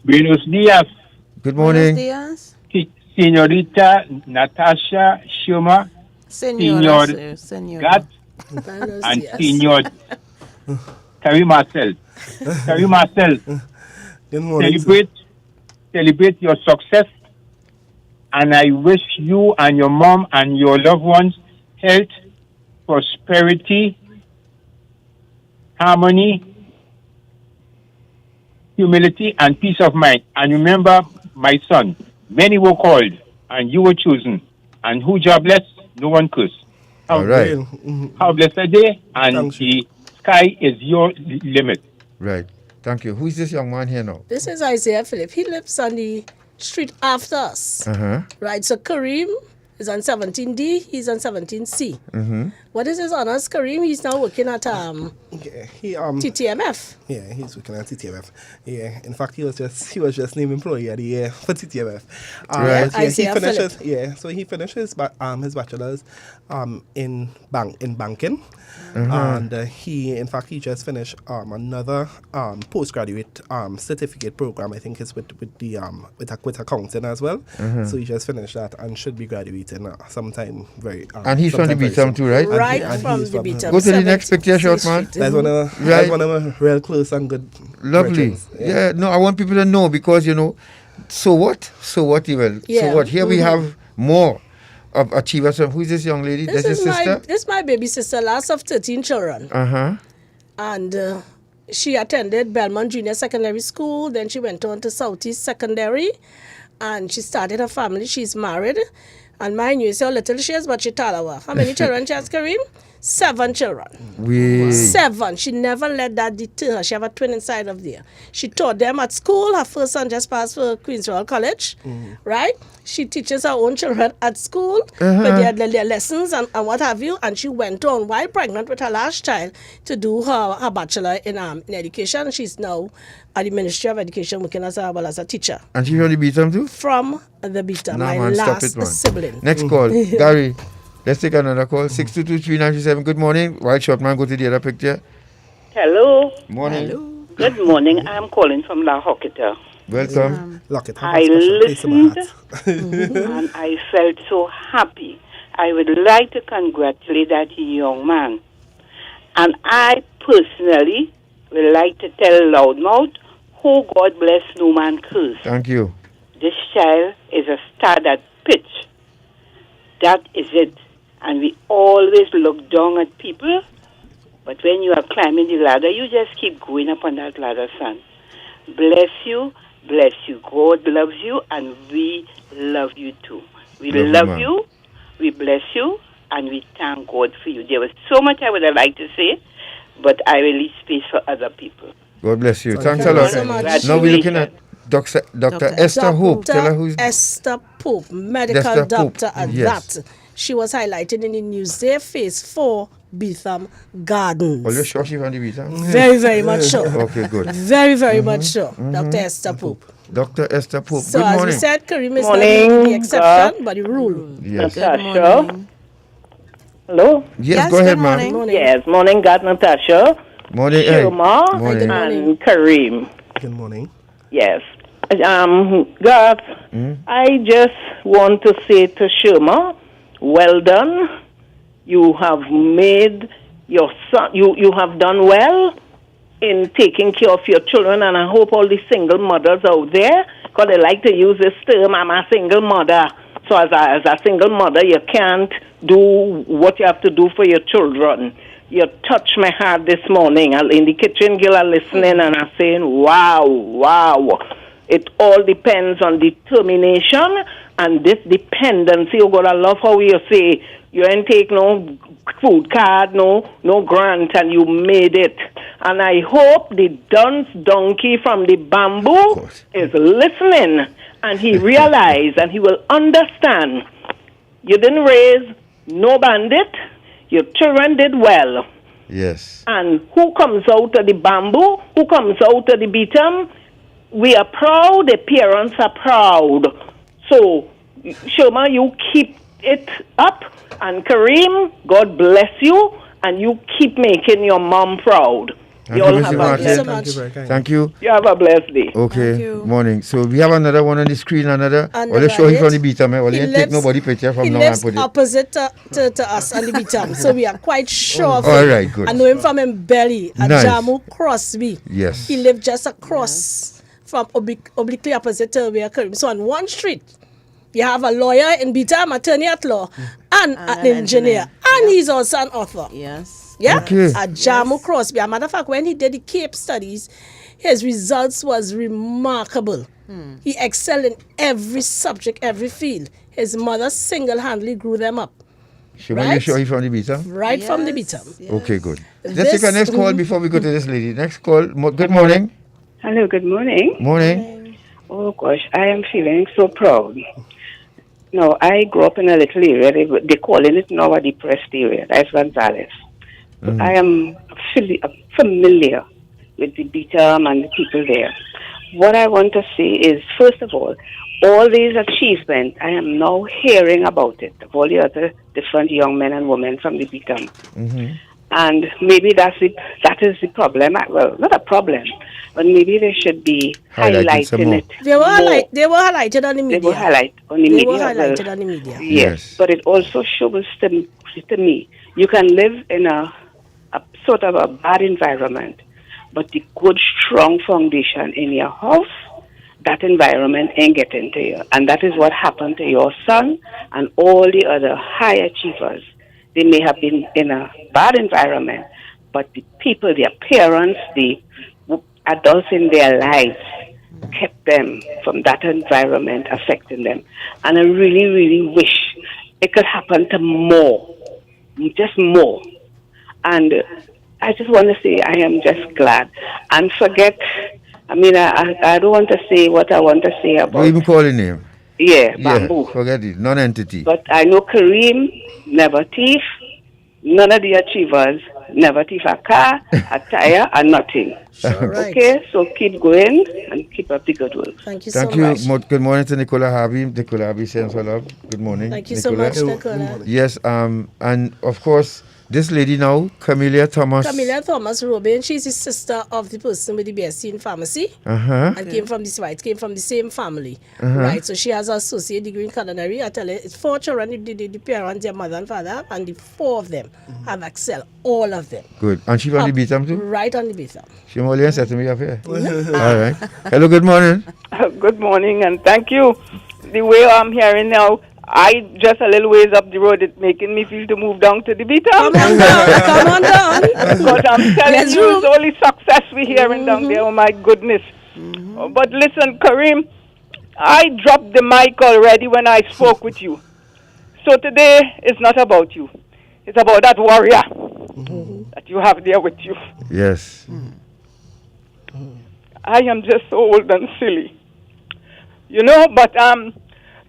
Buenos dias. Good morning. Buenos Señorita Natasha Shuma, Senora, Senor Senora. Gat, and Senor Kareem Marcelle. Kareem Marcelle, celebrate your success, and I wish you and your mom and your loved ones health, prosperity, harmony, humility, and peace of mind. And remember, my son, many were called, and you were chosen. And who jobless, no one cursed. All right. How blessed a day, and the sky is your limit. Right. Thank you. Who is this young man here now? This is Isaiah Philip. He lives on the street after us. Uh-huh. Right, so Kareem is on 17D, he's on 17C. Mm-hmm. What is his honors, Kareem? He's now working at TTMF. Yeah, he's working at TTMF. Yeah, in fact, he was just named employee of the year for TTMF. Right. So he finished his bachelor's in banking. Uh-huh. And he just finished another postgraduate certificate program. I think it's with accounting as well. Uh-huh. So he just finished that and should be graduating sometime very. And he's from the Beetham too, right? Right from the Beetham. Go to the next picture, short man. That's one of my real close and good. Lovely. Yeah. No, I want people to know because so what? So what, Evil? Yeah. So what? Here we have more of achievers. Who is this young lady? This That's is your sister? this is my baby sister, last of 13 children. Uh-huh. And she attended Belmont Junior Secondary School. Then she went on to Southeast Secondary. And she started her family. She's married. And mind you, see how little she is, but she talawa. How many children she has, Kareem? 7 children. 7. She never let that deter her. She have a twin inside of there. She taught them at school. Her first son just passed for Queen's Royal College, right? She teaches her own children at school with their lessons and what have you. And she went on, while pregnant with her last child, to do her bachelor in education. She's now at the Ministry of Education working as a teacher. And she from the Beetham too? From the Beetham, my man, last stop it, man. sibling. Next call. Gary, let's take another call. 622-3937. Good morning. While short man, go to the other picture. Hello. Morning. Hello. Good morning. I'm calling from La Hocketa. Welcome. I listened and I felt so happy. I would like to congratulate that young man. And I personally would like to tell Loudmouth, who God bless, no man curse. Thank you. This child is a star that pitch. That is it. And we always look down at people. But when you are climbing the ladder, you just keep going up on that ladder, son. Bless you. Bless you. God loves you, and we love you too. We love you, we bless you, and we thank God for you. There was so much I would have liked to say, but I will leave space for other people. God bless you. Thanks a lot. So much. Now we're looking at Dr. Esther Hope. Tell her who's Esther Pope, medical Esther doctor Pope. at Yes. that. She was highlighted in the news there, Phase 4, Beetham Gardens. Are you sure she's from the Beetham? Very, very much so. Okay, good. Very, very much so. Dr. Esther Pope. Dr. Esther Pope. So Good as morning. we said, Kareem is Morning, not the exception, but the rule. Yes. Natasha. Hello? Yes, go ahead, ma'am. Yes, morning, God, Natasha. Morning, hey. Shuma Morning. and Kareem. Good morning. Yes. God, I just want to say to Shuma, well done. You have made your son, you have done well in taking care of your children, and I hope all the single mothers out there, because they like to use this term, I'm a single mother. So as a single mother, you can't do what you have to do for your children. You touched my heart this morning. In the kitchen, girl are listening and are saying, wow. It all depends on determination and this dependency. Oh God, I love how you say you ain't take no food card, no grant, and you made it. And I hope the dunce donkey from the bamboo is listening, and he realize and he will understand. You didn't raise no bandit. Your children did well. Yes. And who comes out of the bamboo? Who comes out of the Beetham? We are proud. The parents are proud. So, Shoma, you keep it up. And Kareem, God bless you, and you keep making your mom proud. Thank You you, all Mr. have a Marcelle. blessed Thank you very kind. Thank you. You have a blessed day. Okay, morning. So we have another one on the screen, another. Well, let's show him from the Beetham. Well, He you take lives- nobody picture from He now and lives put it. opposite to us on the Beetham, so we are quite sure of All him. right, good. I know him from him belly at Nice. Jamu Crosby. Yes. He lived just across from obliquely opposite to where Kareem. So on one street, you have a lawyer in Beetham, attorney at law, and an engineer. And he's also an author. Yes. Yeah, Okay. at Jamu Crosby. As a matter of fact, when he did the Cape studies, his results was remarkable. He excelled in every subject, every field. His mother single-handedly grew them up. Should you show him from the Beetham? Right from the Beetham. Okay, good. Let's take our next call before we go to this lady. Next call. Good morning. Hello, good morning. Morning. Oh gosh, I am feeling so proud. No, I grew up in a little area. They calling it now a depressed area. That's Gonzales. Mm-hmm. I am familiar with the Beetham and the people there. What I want to say is, first of all these achievements, I am now hearing about it, of all the other different young men and women from the Beetham. Mm-hmm. And maybe that is the problem. Well, not a problem, but maybe they should be highlighting it. They were highlighted on the media. They were highlighted on the They media. were highlighted well, on the media. Yes, but it also shows to me, you can live in a sort of a bad environment, but the good, strong foundation in your house, that environment ain't getting to you. And that is what happened to your son and all the other high achievers. They may have been in a bad environment, but the people, their parents, the adults in their lives kept them from that environment affecting them. And I really, really wish it could happen to more, just more. And I just want to say I am just glad. And forget, I don't want to say what I want to say about... Don't even call him name. Yeah, Bamboo. Yeah, forget it. Non-entity. But I know Kareem never thief. None of the achievers never thief a car, a tire, and nothing. Right. Okay, so keep going and keep up the good work. Thank you Thank so you. much. Good morning to Nicola Harvey. Nicola Harvey sends her love. Good morning. Thank you so much, Nicola. Yes, and of course, this lady now, Camilla Thomas. Camilla Thomas Robin, she's the sister of the person with the BSc in pharmacy. Uh-huh. And came from the same family. Uh-huh. Right, so she has an associate degree in culinary. I tell you, it's 4 children, the parents, their mother and father, and the 4 of them have excelled, all of them. Good. And she from the Beetham too? Right on the Beetham. She only said to me up here. All right. Hello, good morning. Good morning, and thank you. The way I'm hearing now, I just a little ways up the road, it's making me feel to move down to the Beetham. Come on down. Because I'm telling you, it's only success we're hearing down there. Oh my goodness. But listen, Kareem, I dropped the mic already when I spoke with you. So today it's not about you. It's about that warrior that you have there with you. Yes. I am just so old and silly. You know, but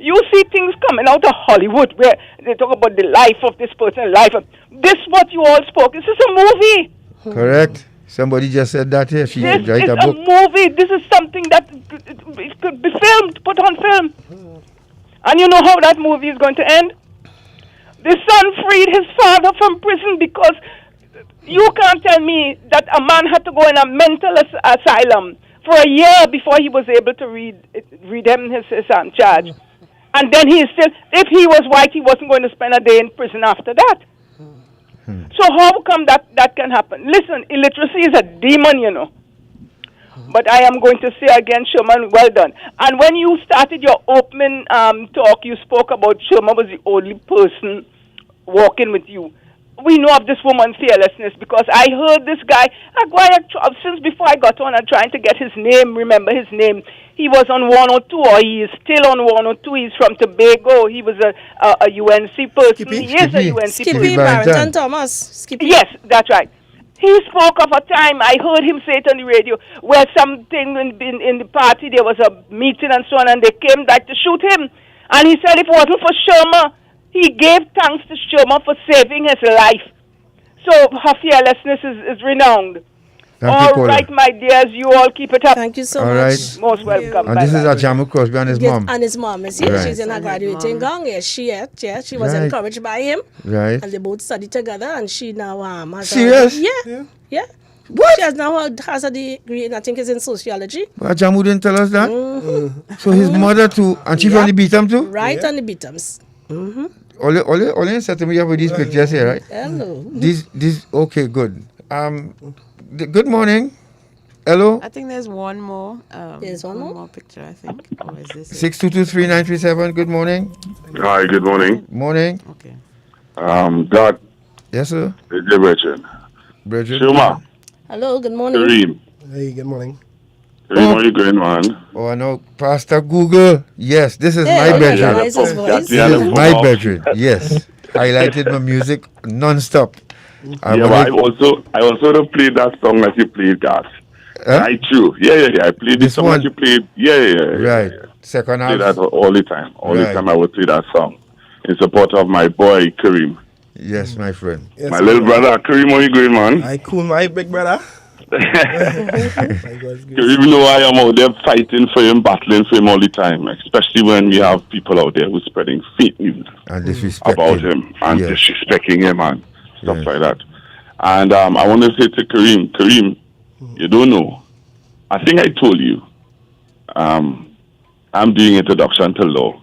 you see things coming out of Hollywood where they talk about the life of this person's life. This what you all spoke. This is a movie. Correct. Somebody just said that here. She This write is a a book. movie. This is something that it could be filmed, put on film. And you know how that movie is going to end? The son freed his father from prison because you can't tell me that a man had to go in a mental asylum for a year before he was able to read him his charge. And then he is still, if he was white, he wasn't going to spend a day in prison after that. So how come that can happen? Listen, illiteracy is a demon, you know. But I am going to say again, Shuma, well done. And when you started your opening talk, you spoke about Shuma was the only person walking with you. We know of this woman's fearlessness because I heard this guy, since before I got on, I'm trying to get his name, remember his name. He was on 102, or he is still on 102. He's from Tobago. He was a UNC person. He is a UNC person. Skippy Barrington Thomas. Skippy. Yes, that's right. He spoke of a time, I heard him say it on the radio, where something in the party, there was a meeting and so on, and they came back to shoot him. And he said if it wasn't for Sherma, he gave thanks to Shuma for saving his life. So her fearlessness is renowned. All right, my dears, you all keep it up. Thank you so All much. right. Most welcome. And this is Ajamu Crosby and his Yes, mom. and his mom is here. Right. She's in her graduating gown. Yes, she was Right. encouraged by him. Right. And they both study together, and she now has Serious? Yeah. What? She has has a degree, and I think it's in sociology. But Ajamu didn't tell us that. So his mother too, and she from the Beetham too? Right on the Beethams. Only said to me with these pictures here, right? Hello. These okay, good. Good morning. Hello. I think there's one more. There's one more picture, I think. Or is this it? 6223937. Good morning. Hi, good morning. Morning. Okay. God. Yes, sir. It's your Bridget. Bridget. Shuma. Hello, good morning. Kareem. Hey, good morning. Kareem, how you going, man? Oh, I know. Pastor Google. Yes, this is Hey, my I bedroom. recognize his voice. This is my bedroom. Yes. Highlighted my music non-stop. I also don't play that song that you played, God. Right, true. Yeah. I played this song that you played. Yeah. Right. Second I play half. that all the time. All the Right. time I would play that song in support of my boy, Kareem. Yes, my friend. Yes, My little brother, Kareem, how you going, man? I cool my big brother. Even though I am out there fighting for him, battling for him all the time, especially when we have people out there who spreading fake news and disrespecting about him and Yes. disrespecting him and stuff like that. And I want to say to Kareem, you don't know. I think I told you, I'm doing introduction to law,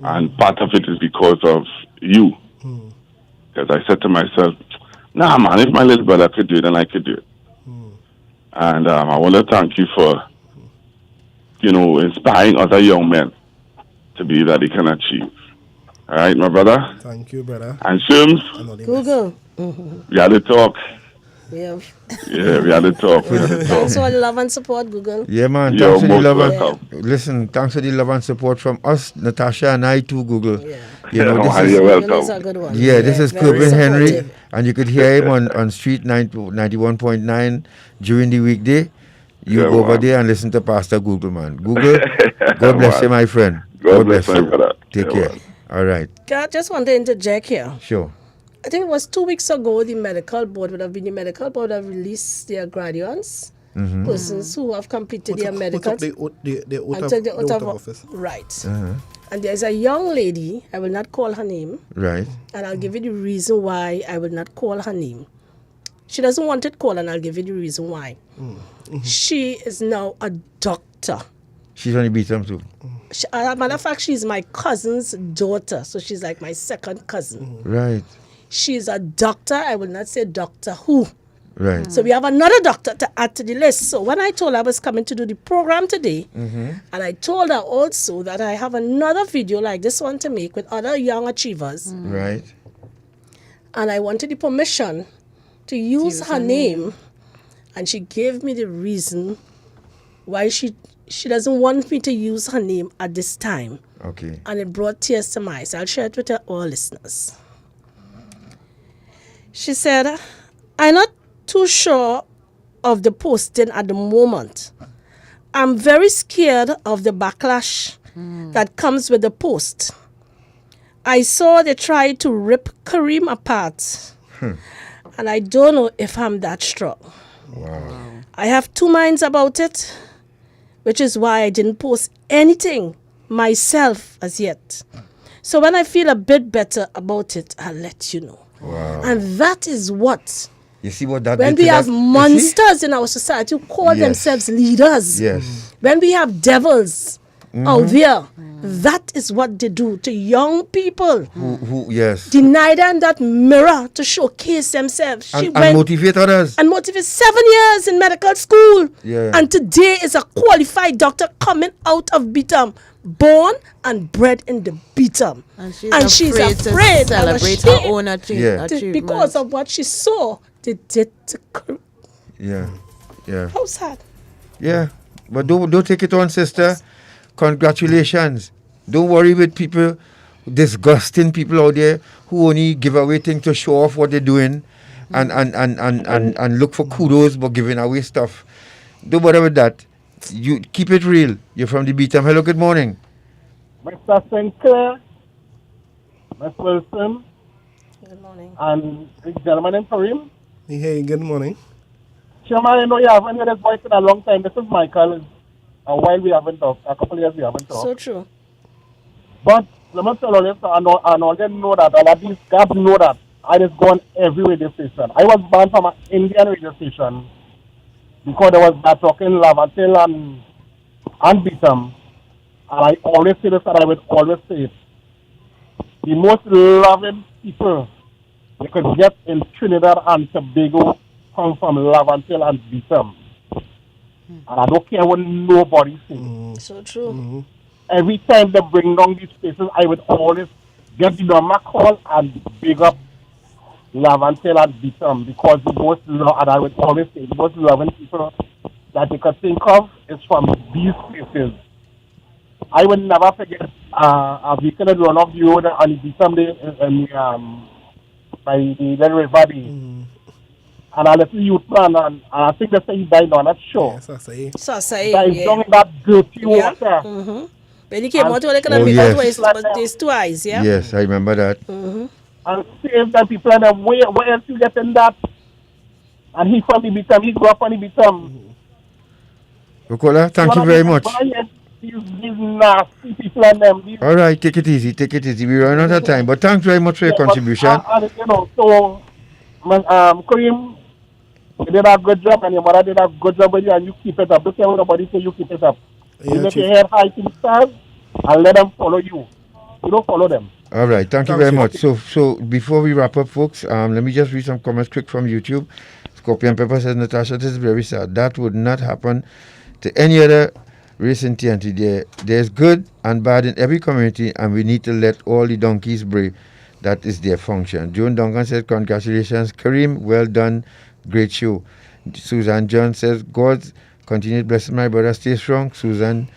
and part of it is because of you. Because I said to myself, nah, man, if my little brother could do it, then I could do it. And I want to thank you for, inspiring other young men to believe that they can achieve. All right, my brother? Thank you, brother. And Shims, Google. we had to talk. Yeah. Yeah, we had to talk. Thanks for the love and support, Google. Yeah, man. You're Thanks for the most love welcome. listen, thanks for the love and support from us, Natasha and I too, Google. You're this welcome. Those are good ones. Yeah, this is very Corbin Henry, supportive. and you could hear him on Street 91.9 during the weekday. You Yeah, go over man. there and listen to Pastor Google, man. Google, God bless Man. you, my friend. God bless my you. brother. Take Yeah, care. man. All right. I just want to interject here. Sure. I think it was 2 weeks ago, the medical board would have released their graduates, Mhm. persons who have completed their medical. Put up the and took the oath of office. Right. Uh-huh. And there's a young lady, I will not call her name, Right. and I'll give you the reason why I will not call her name. She doesn't want it called, and I'll give you the reason why. She is now a doctor. She's on the Beetham too. As a matter of fact, she's my cousin's daughter, so she's like my second cousin. Right. She's a doctor. I will not say Doctor Who. Right. So we have another doctor to add to the list. So when I told her I was coming to do the program today, and I told her also that I have another video like this one to make with other young achievers, Right. and I wanted the permission to use her name, and she gave me the reason why she doesn't want me to use her name at this time. Okay. And it brought tears to my eyes. I'll share it with all listeners. She said, I'm not too sure of the posting at the moment. I'm very scared of the backlash that comes with the post. I saw they tried to rip Kareem apart, and I don't know if I'm that strong. Wow. I have two minds about it, which is why I didn't post anything myself as yet. So when I feel a bit better about it, I'll let you know. Wow. And that is what, You see what that when did we to have that? You see? monsters in our society who call Yes. themselves leaders, Yes. when we have devils out there, that is what they do to young people. Yes. Deny them that mirror to showcase themselves. And motivate others. And motivate 7 years in medical school. Yeah. And today is a qualified doctor coming out of Beetham, born and bred in the Beetham. And she's afraid to and celebrate her ashamed own achievement. because of what she saw they did to Kareem. Yeah. Yeah. How sad. Yeah. But don't take it on, sister. Congratulations. Don't worry with people, disgusting people out there who only give away things to show off what they're doing and look for kudos but giving away stuff. Don't bother with that. You keep it real. You're from the Beetham. Hello, good morning. Mr. Sinclair, Ms. Wilson, Good morning. and the gentleman in Kareem. Hey, good morning. Shuma, you know, you haven't heard his voice in a long time. This is Michael. A while we haven't talked, a couple of years we haven't talked. So true. But let me tell you this, and all them know that, all of these guys know that I just go on every radio station. I was banned from an Indian radio station because there was that talking Laventille and Beetham. And I always say this, and I would always say it. The most loving people you could get in Trinidad and Tobago come from Laventille and Beetham. And I don't care what nobody says. So true. Every time they bring down these places, I would always get the number call and big up Laventille and Beetham because the most and I would always say the most loving people that you could think of is from these places. I would never forget a vehicle that run off the road on the Beetham day by the Little River Day. And a little youth man, and I think they say he died on that show. Sasai, died down in that dirty water. When he came out, he could have made out his two eyes, yeah? Yes, I remember that. And save the people and where else you getting that? And he from the Beetham, he grew up on the Beetham. Okola, thank you very much. These nasty people and them. All right, take it easy. We're running out of time, but thanks very much for your contribution. You know, so, Kareem, you did a good job, and your mother did a good job with you, and you keep it up. Don't care what nobody say, you keep it up. You make your head high to the stars, and let them follow you. You don't follow them. All right, thank you very much. So before we wrap up, folks, let me just read some comments quick from YouTube. Scorpion Pepper says, Natasha, this is very sad. That would not happen to any other race in TNT. There's good and bad in every community, and we need to let all the donkeys bray. That is their function. Joan Duncan says, congratulations, Kareem, well done, great show. Susan John says, God continue blessing my brother, stay strong. Susan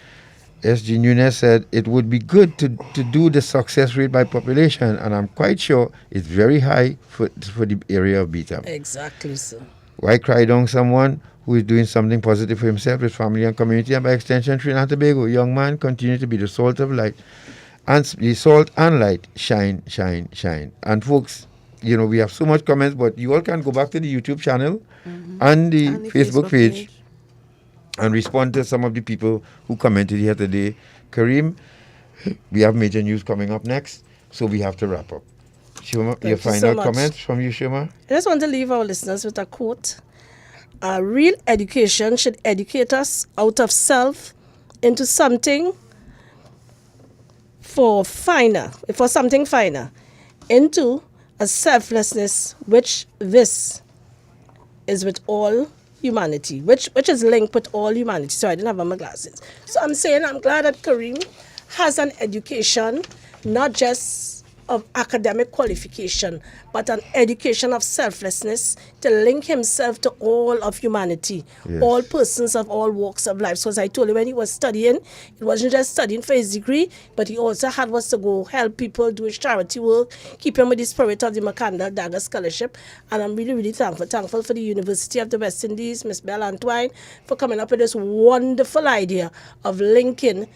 S.G. Nunes said, it would be good to do the success rate by population, and I'm quite sure it's very high for the area of Beetham. Exactly, sir. Why cry down someone who is doing something positive for himself, his family and community, and by extension, Trinidad and Tobago? Young man, continue to be the salt of light. And the salt and light, shine, shine, shine. And folks, you know, we have so much comments, but you all can go back to the YouTube channel and the Facebook page and respond to some of the people who commented here today. Kareem, we have major news coming up next, so we have to wrap up. Shuma, your final comments from you, Shuma? I just want to leave our listeners with a quote. Real education should educate us out of self into something for something finer, into a selflessness, which this is with all humanity, which is linked with all humanity. So I didn't have on my glasses. So I'm saying I'm glad that Kareem has an education, not just of academic qualification, but an education of selflessness to link himself to all of humanity, all persons of all walks of life. So as I told you, when he was studying, it wasn't just studying for his degree, but he also was to go help people, do his charity work, keep him with the spirit of the McCandle Dagger Scholarship. And I'm really, really thankful for the University of the West Indies, Miss Belle Antoine, for coming up with this wonderful idea of linking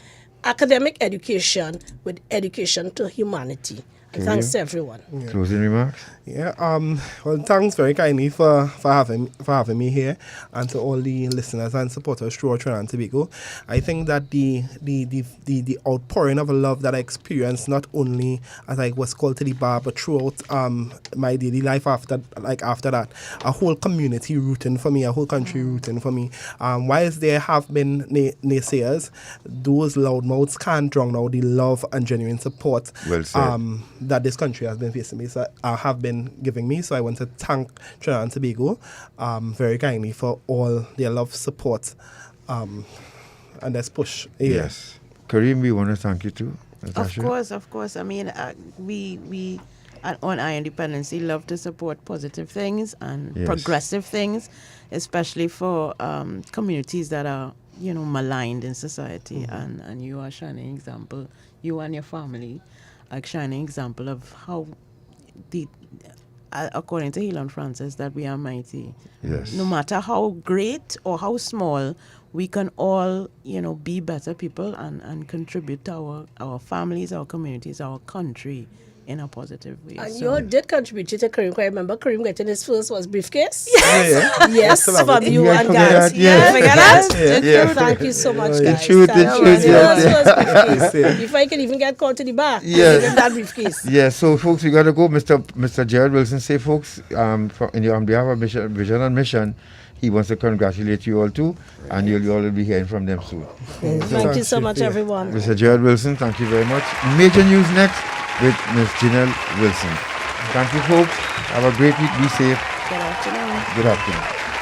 academic education with education to humanity. And thanks to everyone. Closing remarks? Yeah, well, thanks very kindly for having me here, and to all the listeners and supporters throughout Trinidad and Tobago. I think that the outpouring of love that I experienced, not only as I was called to the bar, but throughout my daily life after that, a whole community rooting for me, a whole country rooting for me. Whilst there have been naysayers, those loudmouths can't drown out the love and genuine support that this country has been facing me. So have been giving me. So I want to thank Trinidad and Tobago very kindly for all their love, support, and let's push. Yes. Kareem, we want to thank you too. Natasha. Of course. I mean, we on Iron Dependency love to support positive things and progressive things, especially for communities that are, maligned in society. And you are shining example, you and your family, like shining example of how according to Elon Francis, that we are mighty. Yes. No matter how great or how small, we can all, be better people and contribute to our families, our communities, our country in a positive way. And So- you did contribute to Kareem. I remember Kareem getting his first was briefcase. Yes. Yes, from you Yes, and forget guys. that, yes. Forget that? Yes. Yes. Thank you so much, It's guys. true, Thank it's you. true, And yes, it was yes. first briefcase. Before I can even get called to the bar, Yes. give him that briefcase. Yes, so folks, we gotta go. Mr. Gerald Wilson, say folks, on behalf of Vision and Mission, he wants to congratulate you all too, and you'll all be hearing from them soon. Thank you so much, everyone. Mr. Gerald Wilson, thank you very much. Major news next with Ms. Janelle Wilson. Thank you, folks. Have a great week. Be safe. Good afternoon. Good afternoon.